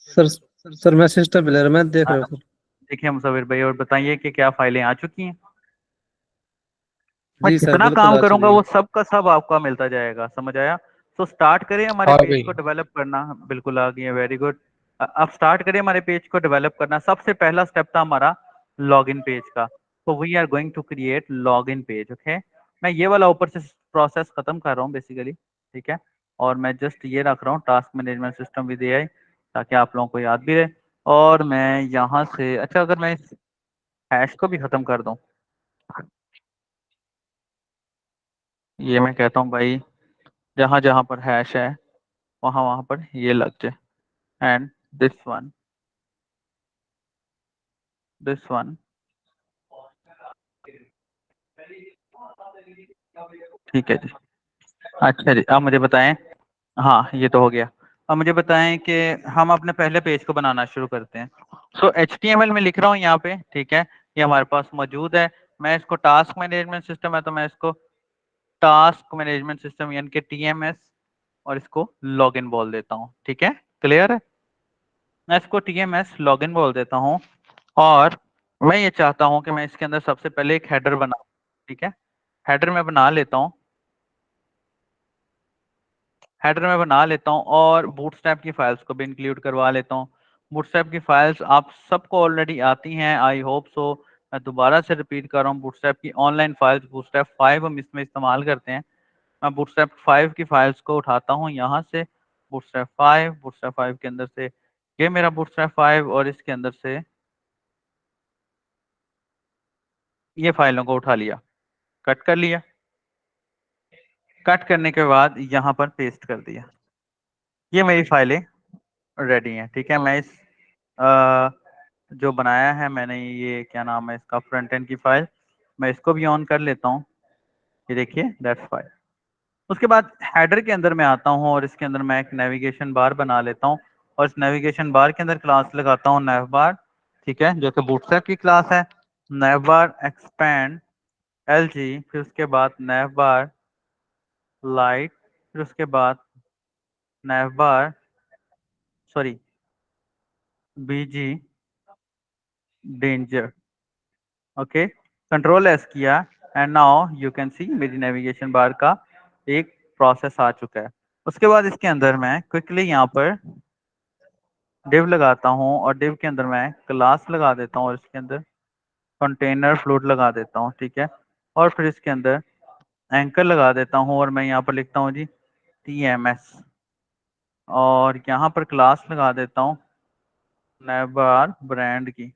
सर सर मैं सिस्टम पे ले रहा, मैं देख रहा हूँ सर। देखिए मुसव्विर भाई, और बताइए कि क्या फाइलें आ चुकी हैं। मैं जी सर जितना बिल्कुल काम आ करूंगा चुकी वो है। सब का सब आपका मिलता जाएगा, समझ आया। तो स्टार्ट करें हमारे आ पेज गई। को डेवलप करना। बिल्कुल आ गई है, वेरी गुड। अब स्टार्ट करें हमारे पेज को डेवलप करना। सबसे पहला स्टेप था हमारा लॉगिन पेज का। तो we are going to create login page. Okay, मैं ये वाला ऊपर से प्रोसेस खत्म कर रहा हूँ बेसिकली, ठीक है। और मैं जस्ट ये रख रहा हूँ task management system with AI, ताकि आप लोगों को याद भी रहे। और मैं यहाँ से, अच्छा अगर मैं इस हैश को भी खत्म कर दूं, ये मैं कहता हूँ भाई जहां जहां पर हैश है वहां वहां पर ये लग जाए। एंड दिस वन ठीक है जी। अच्छा जी, अब मुझे बताएं। हाँ ये तो हो गया। अब मुझे बताएं कि हम अपने पहले पेज को बनाना शुरू करते हैं। सो HTML में लिख रहा हूँ यहाँ पे, ठीक है। ये हमारे पास मौजूद है। मैं इसको टास्क मैनेजमेंट सिस्टम है तो मैं इसको टास्क मैनेजमेंट सिस्टम यानी कि TMS, और इसको लॉगिन बोल देता हूँ, ठीक है। क्लियर है। मैं इसको TMS लॉगिन बोल देता हूँ। और मैं ये चाहता हूँ कि मैं इसके अंदर सबसे पहले एक हेडर बनाऊं, ठीक है। हेडर में बना लेता हूँ, हेडर में बना लेता हूँ और बूटस्ट्रैप की फाइल्स को भी इंक्लूड करवा लेता हूँ। बूटस्ट्रैप की फाइल्स आप सबको ऑलरेडी आती हैं, आई होप सो। मैं दोबारा से रिपीट कर रहा हूँ, बूटस्ट्रैप की ऑनलाइन फाइल्स बूटस्ट्रैप 5 हम इसमें इस्तेमाल करते हैं। मैं बूटस्ट्रैप 5 की फाइल्स को उठाता हूँ यहाँ से, बूटस्ट्रैप 5 के अंदर से ये मेरा बूटस्ट्रैप 5, और इसके अंदर से ये फाइलों को उठा लिया, कट कर लिया। कट करने के बाद यहाँ पर पेस्ट कर दिया। ये मेरी फाइलें रेडी हैं, ठीक है। मैं इस जो बनाया है मैंने, ये क्या नाम है इसका, फ्रंट एंड की फाइल, मैं इसको भी ऑन कर लेता हूँ। ये देखिए दैट्स फाइल। उसके बाद हेडर के अंदर मैं आता हूँ और इसके अंदर मैं एक नेविगेशन बार बना लेता हूँ, और इस नेविगेशन बार के अंदर क्लास लगाता हूँ नेव बार, ठीक है, जो कि बूटस्ट्रैप की क्लास है। नेव बार एक्सपेंड LG, फिर उसके बाद नेव बार लाइट, फिर उसके बाद nav bar sorry BG danger. Okay, control S किया and now you can see मेरी नेविगेशन बार का एक प्रोसेस आ चुका है। उसके बाद इसके अंदर मैं क्विकली यहाँ पर डिव लगाता हूँ, और डिव के अंदर मैं क्लास लगा देता हूँ, और इसके अंदर कंटेनर फ्लोट लगा देता हूँ, ठीक है। और फिर इसके अंदर एंकर लगा देता हूँ, और मैं यहाँ पर लिखता हूँ जी TMS, और यहाँ पर क्लास लगा देता हूँ नेबार ब्रांड की।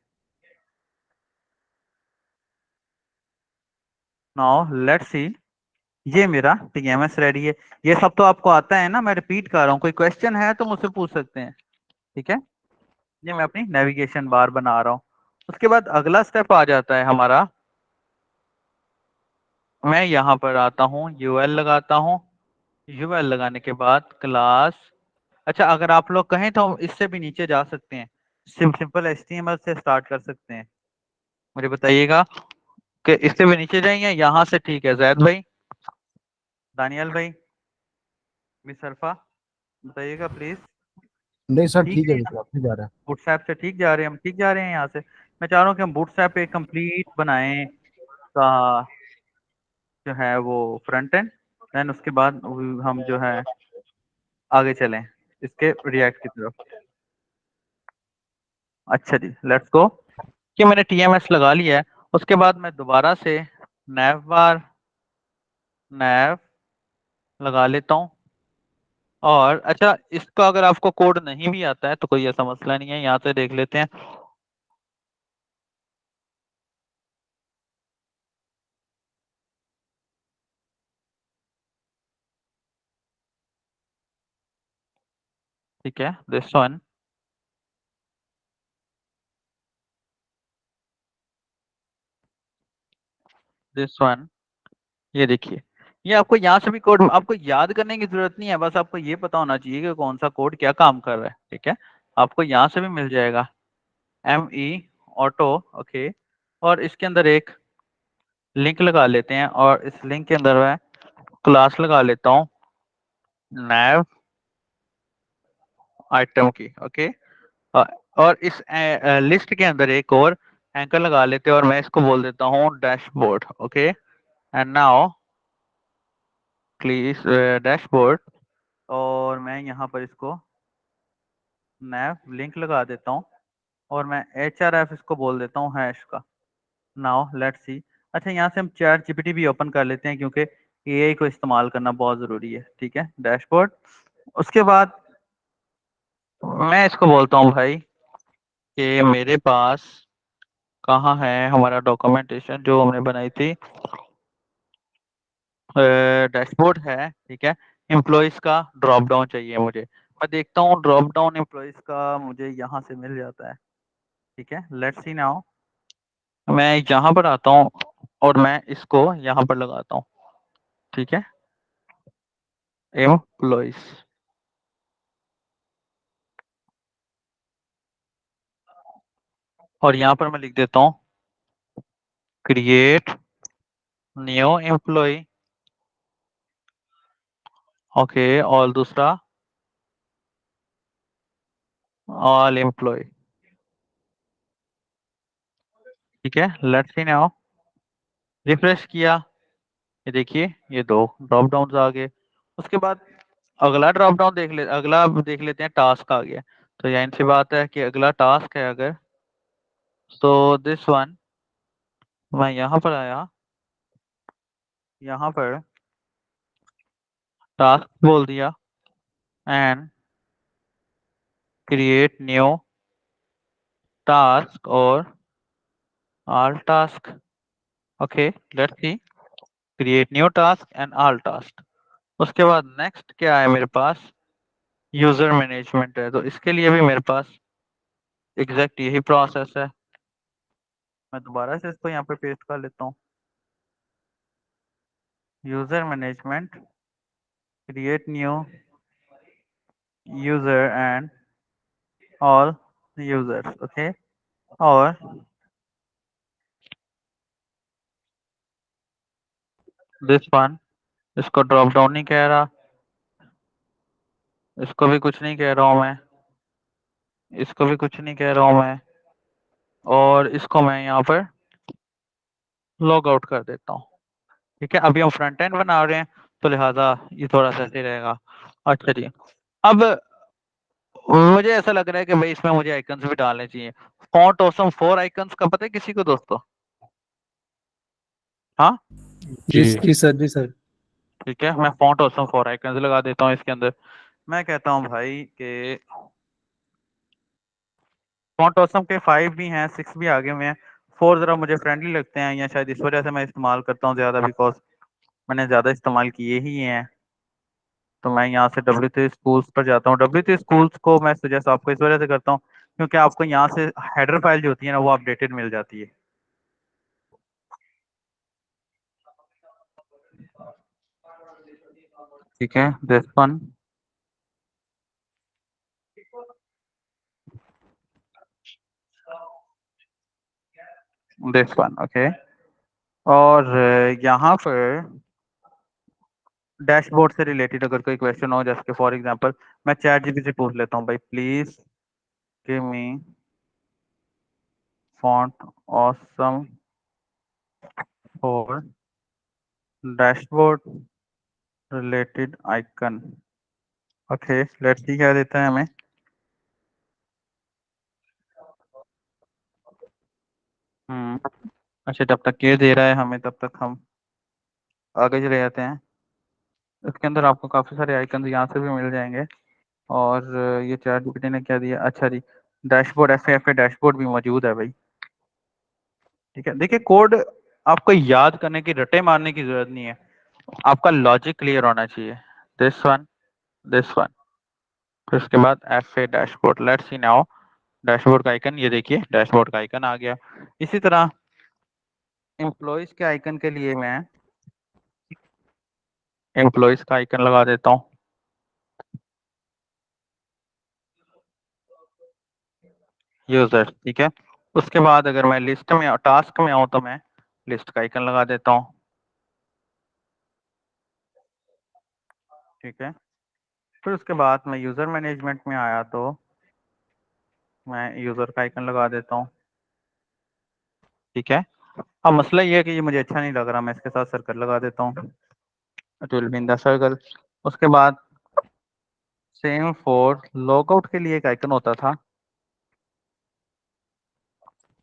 नाउ लेट्स सी, ये मेरा TMS रेडी है। ये सब तो आपको आता है ना, मैं रिपीट कर रहा हूँ। कोई क्वेश्चन है तो मुझसे पूछ सकते हैं, ठीक है। ये मैं अपनी नेविगेशन बार बना रहा हूँ। उसके बाद अगला स्टेप आ जाता है हमारा, मैं यहाँ पर आता हूँ UL लगाता हूँ। UL लगाने के बाद क्लास, अच्छा अगर आप लोग कहें तो इससे भी नीचे जा सकते हैं, सिंपल HTML से स्टार्ट कर सकते हैं। मुझे बताइएगा कि इससे भी नीचे जाएंगे, यहाँ से ठीक है। जैद भाई, दानियल भाई, मिस अरफा, बताइएगा प्लीज। नहीं सर ठीक ठीक है, है, बिल्कुल आपसे जा रहा है। बूटस्ट्रैप से ठीक जा रहे हैं, हम ठीक जा रहे हैं यहाँ से। मैं चाह रहा हूँ कि हम बूटस्ट्रैप पे कंप्लीट बनाएं का जो है वो फ्रंट एंड, देन उसके बाद हम जो है आगे चलें इसके रिएक्ट की तरफ। अच्छा जी, लेट्स गो। कि मैंने TMS लगा लिया है। उसके बाद मैं दोबारा से नैव बार नैव लगा लेता हूँ। और अच्छा, इसका अगर आपको कोड नहीं भी आता है तो कोई ऐसा मसला नहीं है, यहाँ से देख लेते हैं। ठीक है, दिस वन ये देखिए। ये आपको यहाँ से भी कोड आपको याद करने की जरूरत नहीं है, बस आपको ये पता होना चाहिए कि कौन सा कोड क्या काम कर रहा है, ठीक है। आपको यहाँ से भी मिल जाएगा ME ऑटो। ओके, और इसके अंदर एक लिंक लगा लेते हैं, और इस लिंक के अंदर मैं क्लास लगा लेता हूँ नैव आइटम की। ओके, और इस लिस्ट के अंदर एक और एंकर लगा लेते हैं और मैं इसको बोल देता हूँ dashboard. Okay, and now please dashboard, और मैं यहाँ पर इसको नैव लिंक लगा देता हूँ और मैं href इसको बोल देता हूँ हैश का। Now let's see. अच्छा, यहाँ से हम चैट जीपीटी भी ओपन कर लेते हैं क्योंकि एआई को इस्तेमाल करना बहुत ज़रूरी है। ठीक है, डैशबोर्ड। उसके बाद मैं इसको बोलता हूँ भाई कि मेरे पास कहाँ है हमारा डॉक्यूमेंटेशन जो हमने बनाई थी, डैशबोर्ड है। ठीक है, एम्प्लॉयज़ का ड्रॉप डाउन चाहिए मुझे। मैं देखता हूँ ड्रॉप डाउन एम्प्लॉयज़ का मुझे यहाँ से मिल जाता है। ठीक है, लेट्स सी नाउ। मैं यहाँ पर आता हूँ और मैं इसको यहाँ पर लगाता हूँ। ठीक है, एम्प्लॉयज़, और यहाँ पर मैं लिख देता हूँ क्रिएट न्यू एम्प्लॉय। ओके, और दूसरा ऑल एम्प्लॉय। ठीक है, लेट्स सी नाउ। रिफ्रेश किया, ये देखिए ये दो ड्रॉप डाउन आ गए। उसके बाद अगला देख लेते हैं, टास्क आ गया। तो यहाँ सी बात है कि अगला टास्क है अगर, तो दिस वन, मैं यहाँ पर आया, यहाँ पर टास्क बोल दिया एंड क्रिएट न्यू टास्क और all task. Okay, let's C, create new task and all task. उसके बाद नेक्स्ट क्या है मेरे पास, यूजर मैनेजमेंट है। तो इसके लिए भी मेरे पास एग्जैक्ट यही प्रोसेस है। मैं दोबारा से इसको यहाँ पे पेस्ट कर लेता हूँ, user management, create new user and all users. Okay, और दिस वन, इसको ड्रॉप डाउन नहीं कह रहा, इसको भी कुछ नहीं कह रहा हूँ मैं, इसको भी कुछ नहीं कह रहा हूँ मैं, और इसको मैं यहाँ पर लॉग आउट कर देता हूँ। ठीक है, अभी हम फ्रंट एंड बना रहे हैं तो लिहाजा ये थोड़ा सा ऐसे रहेगा। अच्छा जी, अब मुझे ऐसा लग रहा है कि भाई इसमें मुझे आइकन्स भी डालने चाहिए। फॉन्ट ऑसम 4 आइकन्स का पता है किसी को दोस्तों? हाँ, जी जी जी सर, जी सर। ठीक है, मैं फॉन्ट ऑसम 4 आइकन्स लगा देता हूँ इसके अंदर। मैं कहता हूँ भाई कि फॉन्ट ऑसम के 5 भी हैं, 6 भी आगे में हैं, 4 जरा मुझे फ्रेंडली लगते हैं, या शायद इस वजह से मैं इस्तेमाल करता हूँ ज़्यादा, बिकॉज मैंने ज़्यादा इस्तेमाल किए ही हैं। तो मैं यहाँ से W3 स्कूल्स पर जाता हूँ। W3 स्कूल्स को मैं सजेस्ट आपको इस वजह से करता हूँ क्योंकि आपको यहाँ से हेडर फाइल जो होती है ना वो अपडेटेड मिल जाती है। ठीक है, this one, this one. Okay, और यहाँ पर डैशबोर्ड से रिलेटेड अगर कोई क्वेश्चन हो, जैसे फॉर एग्जांपल मैं चैट जीपीटी से पूछ लेता हूँ भाई please give me font awesome for dashboard related icon. Okay, let's सी क्या देता है हमें। अच्छा, जब तक ये दे रहा है हमें तब तक हम आगे चले जाते हैं। इसके अंदर आपको काफ़ी सारे आइकन यहाँ से भी मिल जाएंगे। और ये चैट जीपीटी ने क्या दिया, अच्छा जी, डैशबोर्ड एफ डैशबोर्ड भी मौजूद है भाई। ठीक है, देखिए कोड आपको याद करने की, रटे मारने की जरूरत नहीं है, आपका लॉजिक क्लियर होना चाहिए। दिस वन, दिस वन, फिर उसके बाद F A dashboard. Let's see now, dashboard का आइकन, ये देखिए डैशबोर्ड का आइकन आ गया। इसी तरह एम्प्लॉयज के आइकन के लिए मैं एम्प्लॉयज का आइकन लगा देता हूँ। यूजर, ठीक है। उसके बाद अगर मैं लिस्ट में टास्क में आऊँ तो मैं लिस्ट का आइकन लगा देता हूँ। ठीक है, फिर उसके बाद मैं यूजर मैनेजमेंट में आया तो मैं यूजर का आइकन लगा देता हूँ। ठीक है। अब मसला ये है कि ये मुझे अच्छा नहीं लग रहा, मैं इसके साथ सर्कल लगा देता हूँ, it will be in the circle. उसके बाद सेम फॉर लॉगआउट के लिए एक आइकन होता था,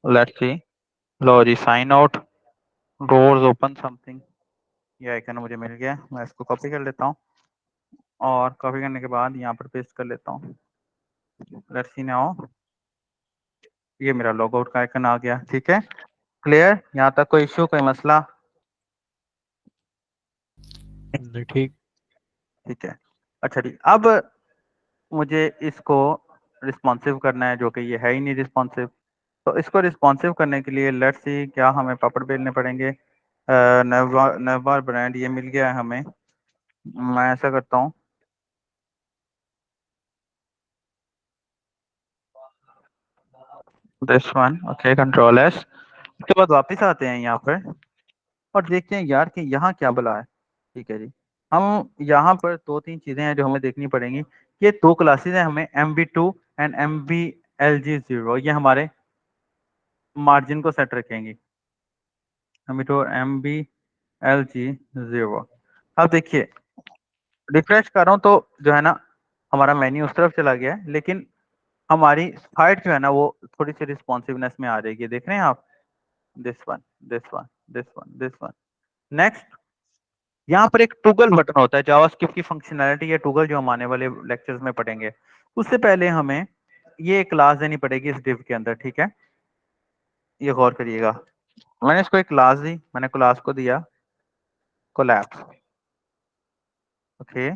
लेट्स सी, लो जी sign out, doors open something, ये आइकन मुझे मिल गया, मैं इसको कॉपी कर लेता हूँ और कॉपी करने के बाद यहाँ पर पेस्ट कर लेता हूँ। लेट्स सी नाउ, ये मेरा लॉगआउट का आइकन आ गया। ठीक है, क्लियर? यहाँ तक कोई इश्यू, कोई मसला? नहीं, ठीक। ठीक है, अच्छा ठीक। अब मुझे इसको रिस्पॉन्सिव करना है, जो कि ये है ही नहीं रिस्पॉन्सिव। तो इसको रिस्पॉन्सिव करने के लिए लेट्स सी, क्या हमें पापड़ बेलने पड़ेंगे। नवबार ब्रांड ये मिल गया है हमें, मैं ऐसा करता हूँ, this one, okay, control S. उसके बाद वापस आते हैं यहाँ पर और देखते हैं यार कि यहाँ क्या भला है। ठीक है जी, हम यहाँ पर दो तीन चीजें हैं जो हमें देखनी पड़ेंगी। ये दो क्लासेस हैं, हमें MB2 एंड MBLG0, ये हमारे मार्जिन को सेट रखेंगे, MB2 और MBLG0। अब देखिए, रिफ्रेश कर रहा हूँ तो जो है ना हमारा मेन्यू उस तरफ चला गया है, लेकिन हमारी साइट जो है ना वो थोड़ी सी रिस्पॉन्सिवनेस में आ जाएगी। देख रहे हैं आप, this one, this one, this one, this one. Next, यहाँ पर एक टूगल बटन होता है, जावास्क्रिप्ट की फंक्शनैलिटी या टूगल जो हम आने वाले लेक्चर्स में पढ़ेंगे। उससे पहले हमें ये क्लास देनी पड़ेगी इस डिव के अंदर। ठीक है, ये गौर करिएगा, मैंने इसको एक क्लास दी, मैंने क्लास को दिया कोलैप्स। ओके,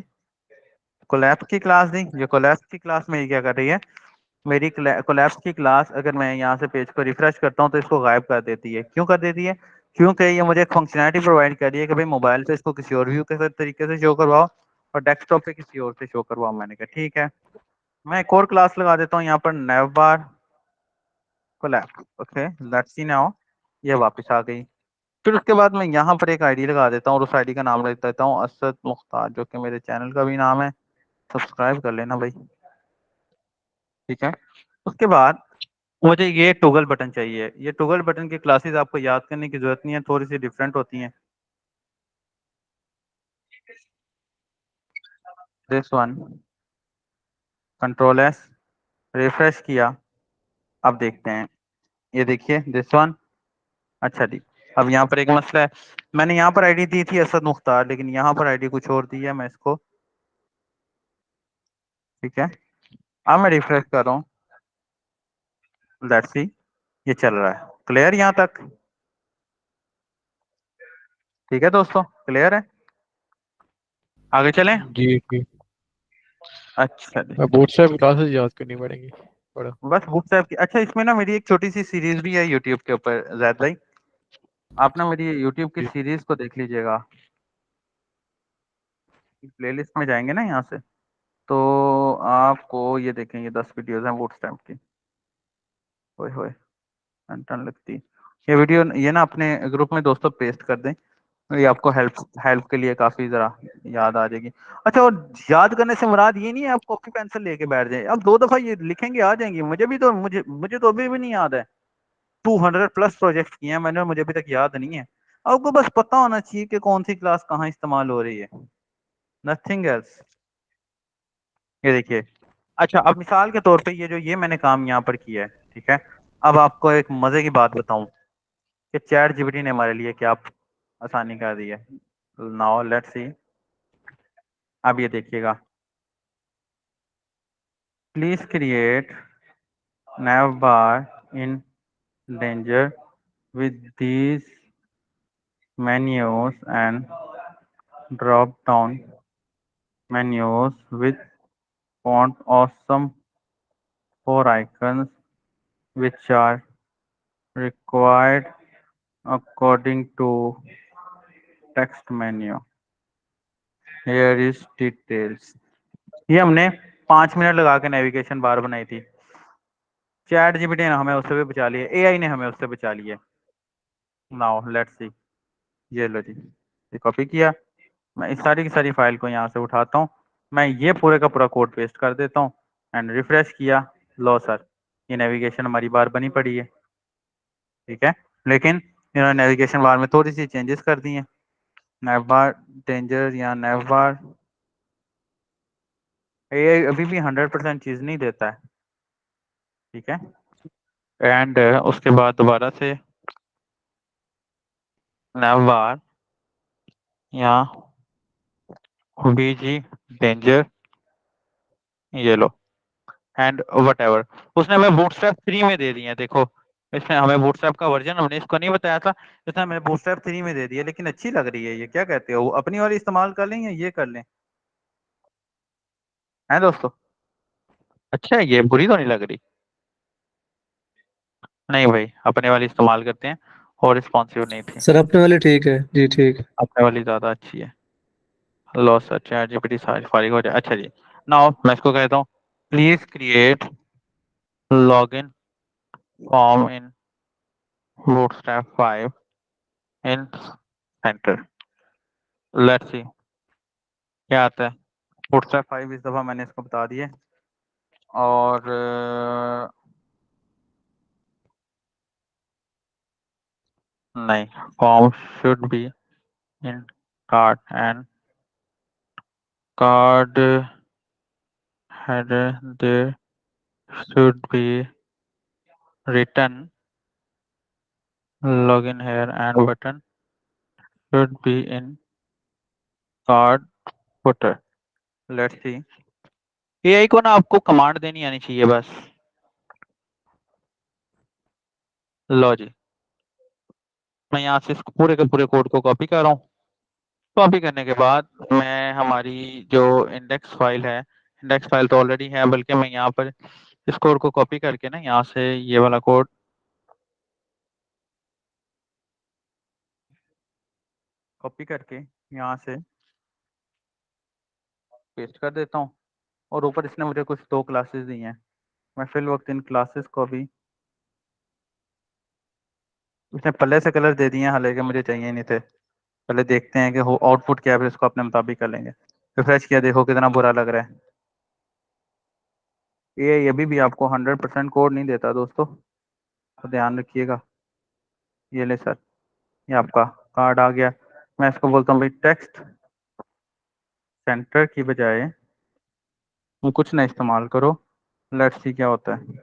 कोलैप्स की क्लास दी। ये कोलैप्स की क्लास मेरी क्या कर रही है, मेरी कोलैप्स की क्लास अगर मैं यहाँ से पेज को रिफ्रेश करता हूँ तो इसको गायब कर देती है। क्यों कर देती है? क्योंकि ये मुझे एक फंक्शनैलिटी प्रोवाइड कर रही है कि भाई मोबाइल पे इसको किसी और व्यू के तरीके से शो करवाओ और डेस्कटॉप पे किसी और से शो करवाओ। मैंने कहा ठीक है, मैं एक और क्लास लगा देता हूँ यहाँ पर, navbar collapse. Okay, let's see now, ये वापस आ गई। फिर उसके बाद मैं यहाँ पर एक आईडी लगा देता हूँ और उस आईडी का नाम रख देता हूँ असद मुख्तार, जो कि मेरे चैनल का भी नाम है, सब्सक्राइब कर लेना भाई। ठीक है, उसके बाद मुझे ये टॉगल बटन चाहिए। ये टॉगल बटन की क्लासेस आपको याद करने की जरूरत नहीं है, थोड़ी सी डिफरेंट होती हैं। This one, control S, refresh किया, अब देखते हैं, ये देखिए दिस वन। अच्छा जी, अब यहाँ पर एक मसला है, मैंने यहाँ पर आईडी दी थी असद मुख्तार, लेकिन यहाँ पर आईडी कुछ और दी है, मैं इसको, ठीक है, अब मैं रिफ्रेश कर रहा हूँ, लेट्स सी, ये चल रहा है। क्लियर यहाँ तक? ठीक है दोस्तों, क्लियर है? आगे चलें? जी जी। अच्छा जी, अब bootstrap क्लासेस याद करनी पड़ेंगी थोड़ा। बस बुक्स की। अच्छा, इसमें ना मेरी एक छोटी सी सीरीज भी है यूट्यूब के ऊपर, जैद भाई, आप ना मेरी यूट्यूब की जी सीरीज को देख लीजिएगा। प्लेलिस्ट में जाएंगे ना यहाँ से, तो आपको ये देखेंगे 10 वीडियोस हैं बूटस्ट्रैप की। ओए होए, टन लगती। ये वीडियो ये ना अपने ग्रुप में दोस्तों पेस्ट कर दें, ये आपको हेल्प हेल्प के लिए काफी जरा याद आ जाएगी। अच्छा, और याद करने से मुराद ये नहीं है आप कॉपी पेंसिल लेके बैठ जाए, अब 2 दफा ये लिखेंगे आ जाएंगी। मुझे तो अभी भी नहीं याद है, 200+ प्रोजेक्ट किए हैं मैंने और मुझे अभी तक याद नहीं है। आपको बस पता होना चाहिए कि कौन सी क्लास कहाँ इस्तेमाल हो रही है, नथिंग एल्स। ये देखिए, अच्छा अब मिसाल के तौर पे ये जो ये मैंने काम यहाँ पर किया है, ठीक है, अब आपको एक मजे की बात बताऊं कि चैट जीपीटी ने हमारे लिए क्या आसानी कर दी है। नाउ लेट्स सी, अब ये देखिएगा, please create nav bar in danger with these menus and drop down menus with font awesome 4 icons which are required according to text menu. Here is details. ये हमने 5 मिनट लगा के navigation bar बनाई थी। Chat GPT ने हमें उससे भी बचा लिया, एआई ने हमें उससे बचा लिया। नाउ लेट्स सी, ये लो जी, ये कॉपी किया, मैं इस सारी की सारी फाइल को यहाँ से उठाता हूँ, मैं ये पूरे का पूरा कोड पेस्ट कर देता हूँ एंड रिफ्रेश किया। लो सर, ये नेविगेशन हमारी बार बनी पड़ी है। ठीक है, लेकिन इन्होंने नेविगेशन बार में थोड़ी सी चेंजेस कर दी हैं। नेव बार डेंजर या नेव बार, ये अभी भी 100% चीज नहीं देता है, ठीक है। एंड उसके बाद दोबारा से नेव बार या बीजी डेंजर, ये लो, एंड वट एवर। उसने हमें बूटस्ट्रैप 3 में दे दिए हैं, देखो इसने हमें बूटस्ट्रैप का वर्जन, हमने इसको नहीं बताया था, इसने हमें बूटस्ट्रैप 3 में दे दिया, लेकिन अच्छी लग रही है ये, क्या कहते हो, अपनी वाली इस्तेमाल कर लें या ये कर लें, हैं दोस्तों? अच्छा है ये, बुरी तो नहीं लग रही? नहीं भाई, अपने वाली इस्तेमाल करते हैं, और रिस्पॉन्सिव नहीं थी, सर अपने वाले ठीक है जी, ठीक। अपने वाली ज्यादा अच्छी है। लो सर, चैट जीपीटी सारी फारिग हो जाए। अच्छा जी, नाउ मैं इसको कहता हूँ please create login form in bootstrap 5 in centre. Let's see क्या आता है। बूटस्ट्रैप 5 इस दफा मैंने इसको बता दिए, और नहीं, form should be in card and card header there should be written login here and button should be in card footer. Let's see, AI को ना आपको कमांड देनी आनी चाहिए बस। लो जी, मैं यहाँ से इसको पूरे के पूरे कोड को कॉपी कर रहा हूँ। कॉपी करने के बाद मैं हमारी जो इंडेक्स फाइल है, इंडेक्स फाइल तो ऑलरेडी है, बल्कि मैं यहाँ पर इस कोड को कॉपी करके ना यहाँ से ये वाला कोड कॉपी करके यहाँ से पेस्ट कर देता हूँ। और ऊपर इसने मुझे कुछ 2 क्लासेस दी हैं, मैं फिल वक्त इन क्लासेस को भी, इसने पल्ले से कलर दे दिए हैं, हालांकि मुझे चाहिए नहीं थे। पहले देखते हैं कि हो आउटपुट क्या है, फिर इसको अपने मुताबिक कर लेंगे। रिफ्रेश किया, देखो कितना बुरा लग रहा है। ये अभी भी आपको 100% कोड नहीं देता दोस्तों, तो ध्यान रखिएगा। ये ले सर, ये आपका कार्ड आ गया। मैं इसको बोलता हूँ भाई टेक्स्ट सेंटर की बजाय तुम कुछ ना इस्तेमाल करो, लेट्स सी क्या होता है।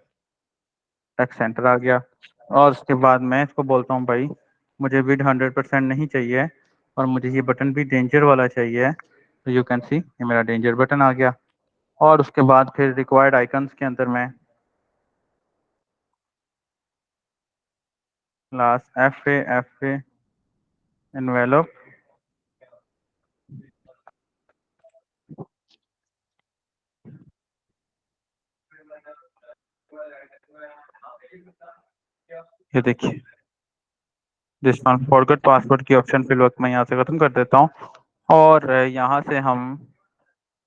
टेक्स्ट सेंटर आ गया, और उसके बाद मैं इसको बोलता हूँ भाई मुझे विड 100% नहीं चाहिए, और मुझे ये बटन भी डेंजर वाला चाहिए, तो यू कैन सी ये मेरा डेंजर बटन आ गया। और उसके बाद फिर रिक्वायर्ड आइकन्स के अंदर मैं क्लास एफ ए एनवेलप ये देखिए दिस वन फॉरगेट पासवर्ड की ऑप्शन फिल वक्त मैं यहाँ से खत्म कर देता हूँ, और यहाँ से हम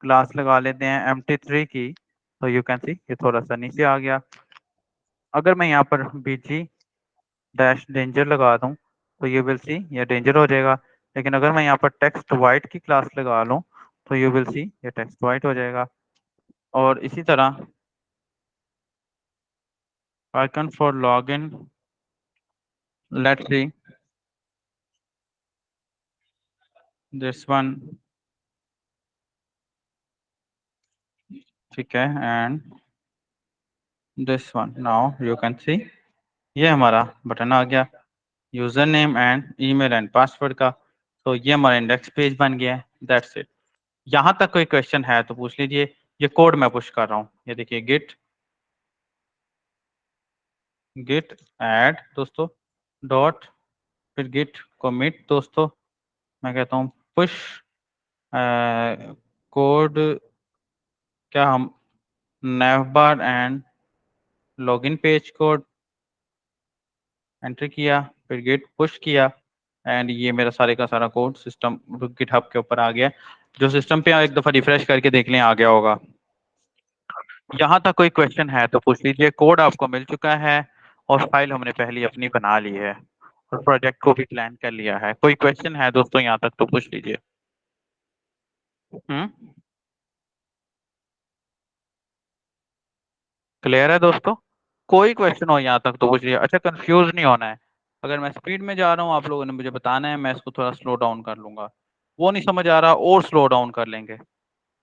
क्लास लगा लेते हैं empty3 की, तो यू कैन सी ये थोड़ा सा नीचे आ गया। अगर मैं यहाँ पर बीजी डैश डेंजर लगा दूं तो यू विल सी ये डेंजर हो जाएगा, लेकिन अगर मैं यहाँ पर टेक्स्ट वाइट की क्लास लगा लूं तो यू विल सी ये टेक्स्ट वाइट हो जाएगा। और इसी तरह icon for login, let's see this one, ठीक है, and this one. Now you can सी ये हमारा बटन आ गया user name and email and password का, तो ये हमारा इंडेक्स पेज बन गया है। That's it. यहाँ तक कोई क्वेश्चन है तो पूछ लीजिए। ये कोड मैं पुश कर रहा हूँ, ये देखिए गिट गिट ऐड दोस्तों डॉट, फिर गिट कमिट दोस्तों, मैं कहता हूँ पुश कोड, क्या हम navbar and login page code enter किया, फिर गिट पुश किया, एंड ये मेरा सारे का सारा कोड सिस्टम गिटहब के ऊपर आ गया। जो सिस्टम पे एक दफा रिफ्रेश करके देख लें आ गया होगा। यहाँ तक कोई क्वेश्चन है तो पूछ लीजिए। कोड आपको मिल चुका है, और फाइल हमने पहली अपनी बना ली है, और प्रोजेक्ट को भी प्लान कर लिया है। कोई क्वेश्चन है दोस्तों यहाँ तक तो पूछ लीजिए। क्लियर है दोस्तों? कोई क्वेश्चन हो यहाँ तक तो पूछ लीजिए। अच्छा, कंफ्यूज नहीं होना है, अगर मैं स्पीड में जा रहा हूँ, आप लोगों ने मुझे बताना है, मैं इसको थोड़ा स्लो डाउन कर लूंगा। वो नहीं समझ आ रहा, और स्लो डाउन कर लेंगे,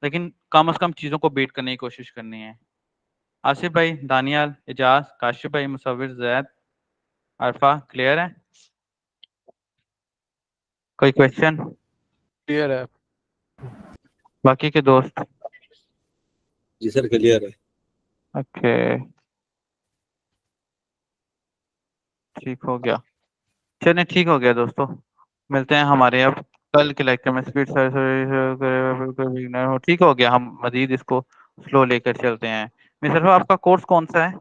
लेकिन कम से कम चीज़ों को बीट करने की कोशिश करनी है। आसिफ भाई, दानियाल, एजाज, काशिफ भाई, मुसव्विर, जैद, अरफा, क्लियर है? कोई क्वेश्चन? क्लियर है। बाकी के दोस्त? जी सर क्लियर है। ओके, ठीक हो गया। चलिए ठीक हो गया दोस्तों, मिलते हैं हमारे अब कल के लेक्चर में। स्पीड हो, ठीक हो गया, हम मजीद इसको स्लो लेकर चलते हैं। मिस्टर आपका कोर्स कौन सा है?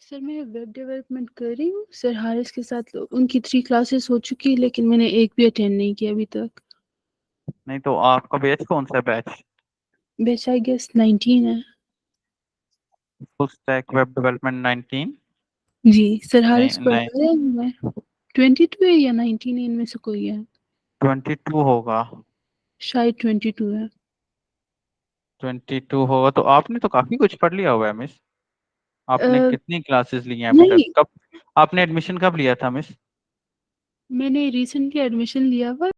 सर मैं वेब डेवलपमेंट कर रही हूँ सर हारिस के साथ। उनकी 3 क्लासेस हो चुकी है, लेकिन मैंने एक भी अटेंड नहीं किया अभी तक। नहीं तो आपका बैच कौन सा है? बैच बैच आई गेस 19 है। Full stack web development 19? जी सर हारिस नहीं पढ़ा नहीं, रहे हैं। 22 है या 19 है, इनमें से कोई है। 22 होगा। शायद 22 है। 22 होगा तो आपने तो काफी कुछ पढ़ लिया हुआ है मिस। आपने अ, कितनी क्लासेस ली हैं अभी तक? नहीं, कब आपने एडमिशन कब लिया था मिस? मैंने रिसेंटली एडमिशन लिया हुआ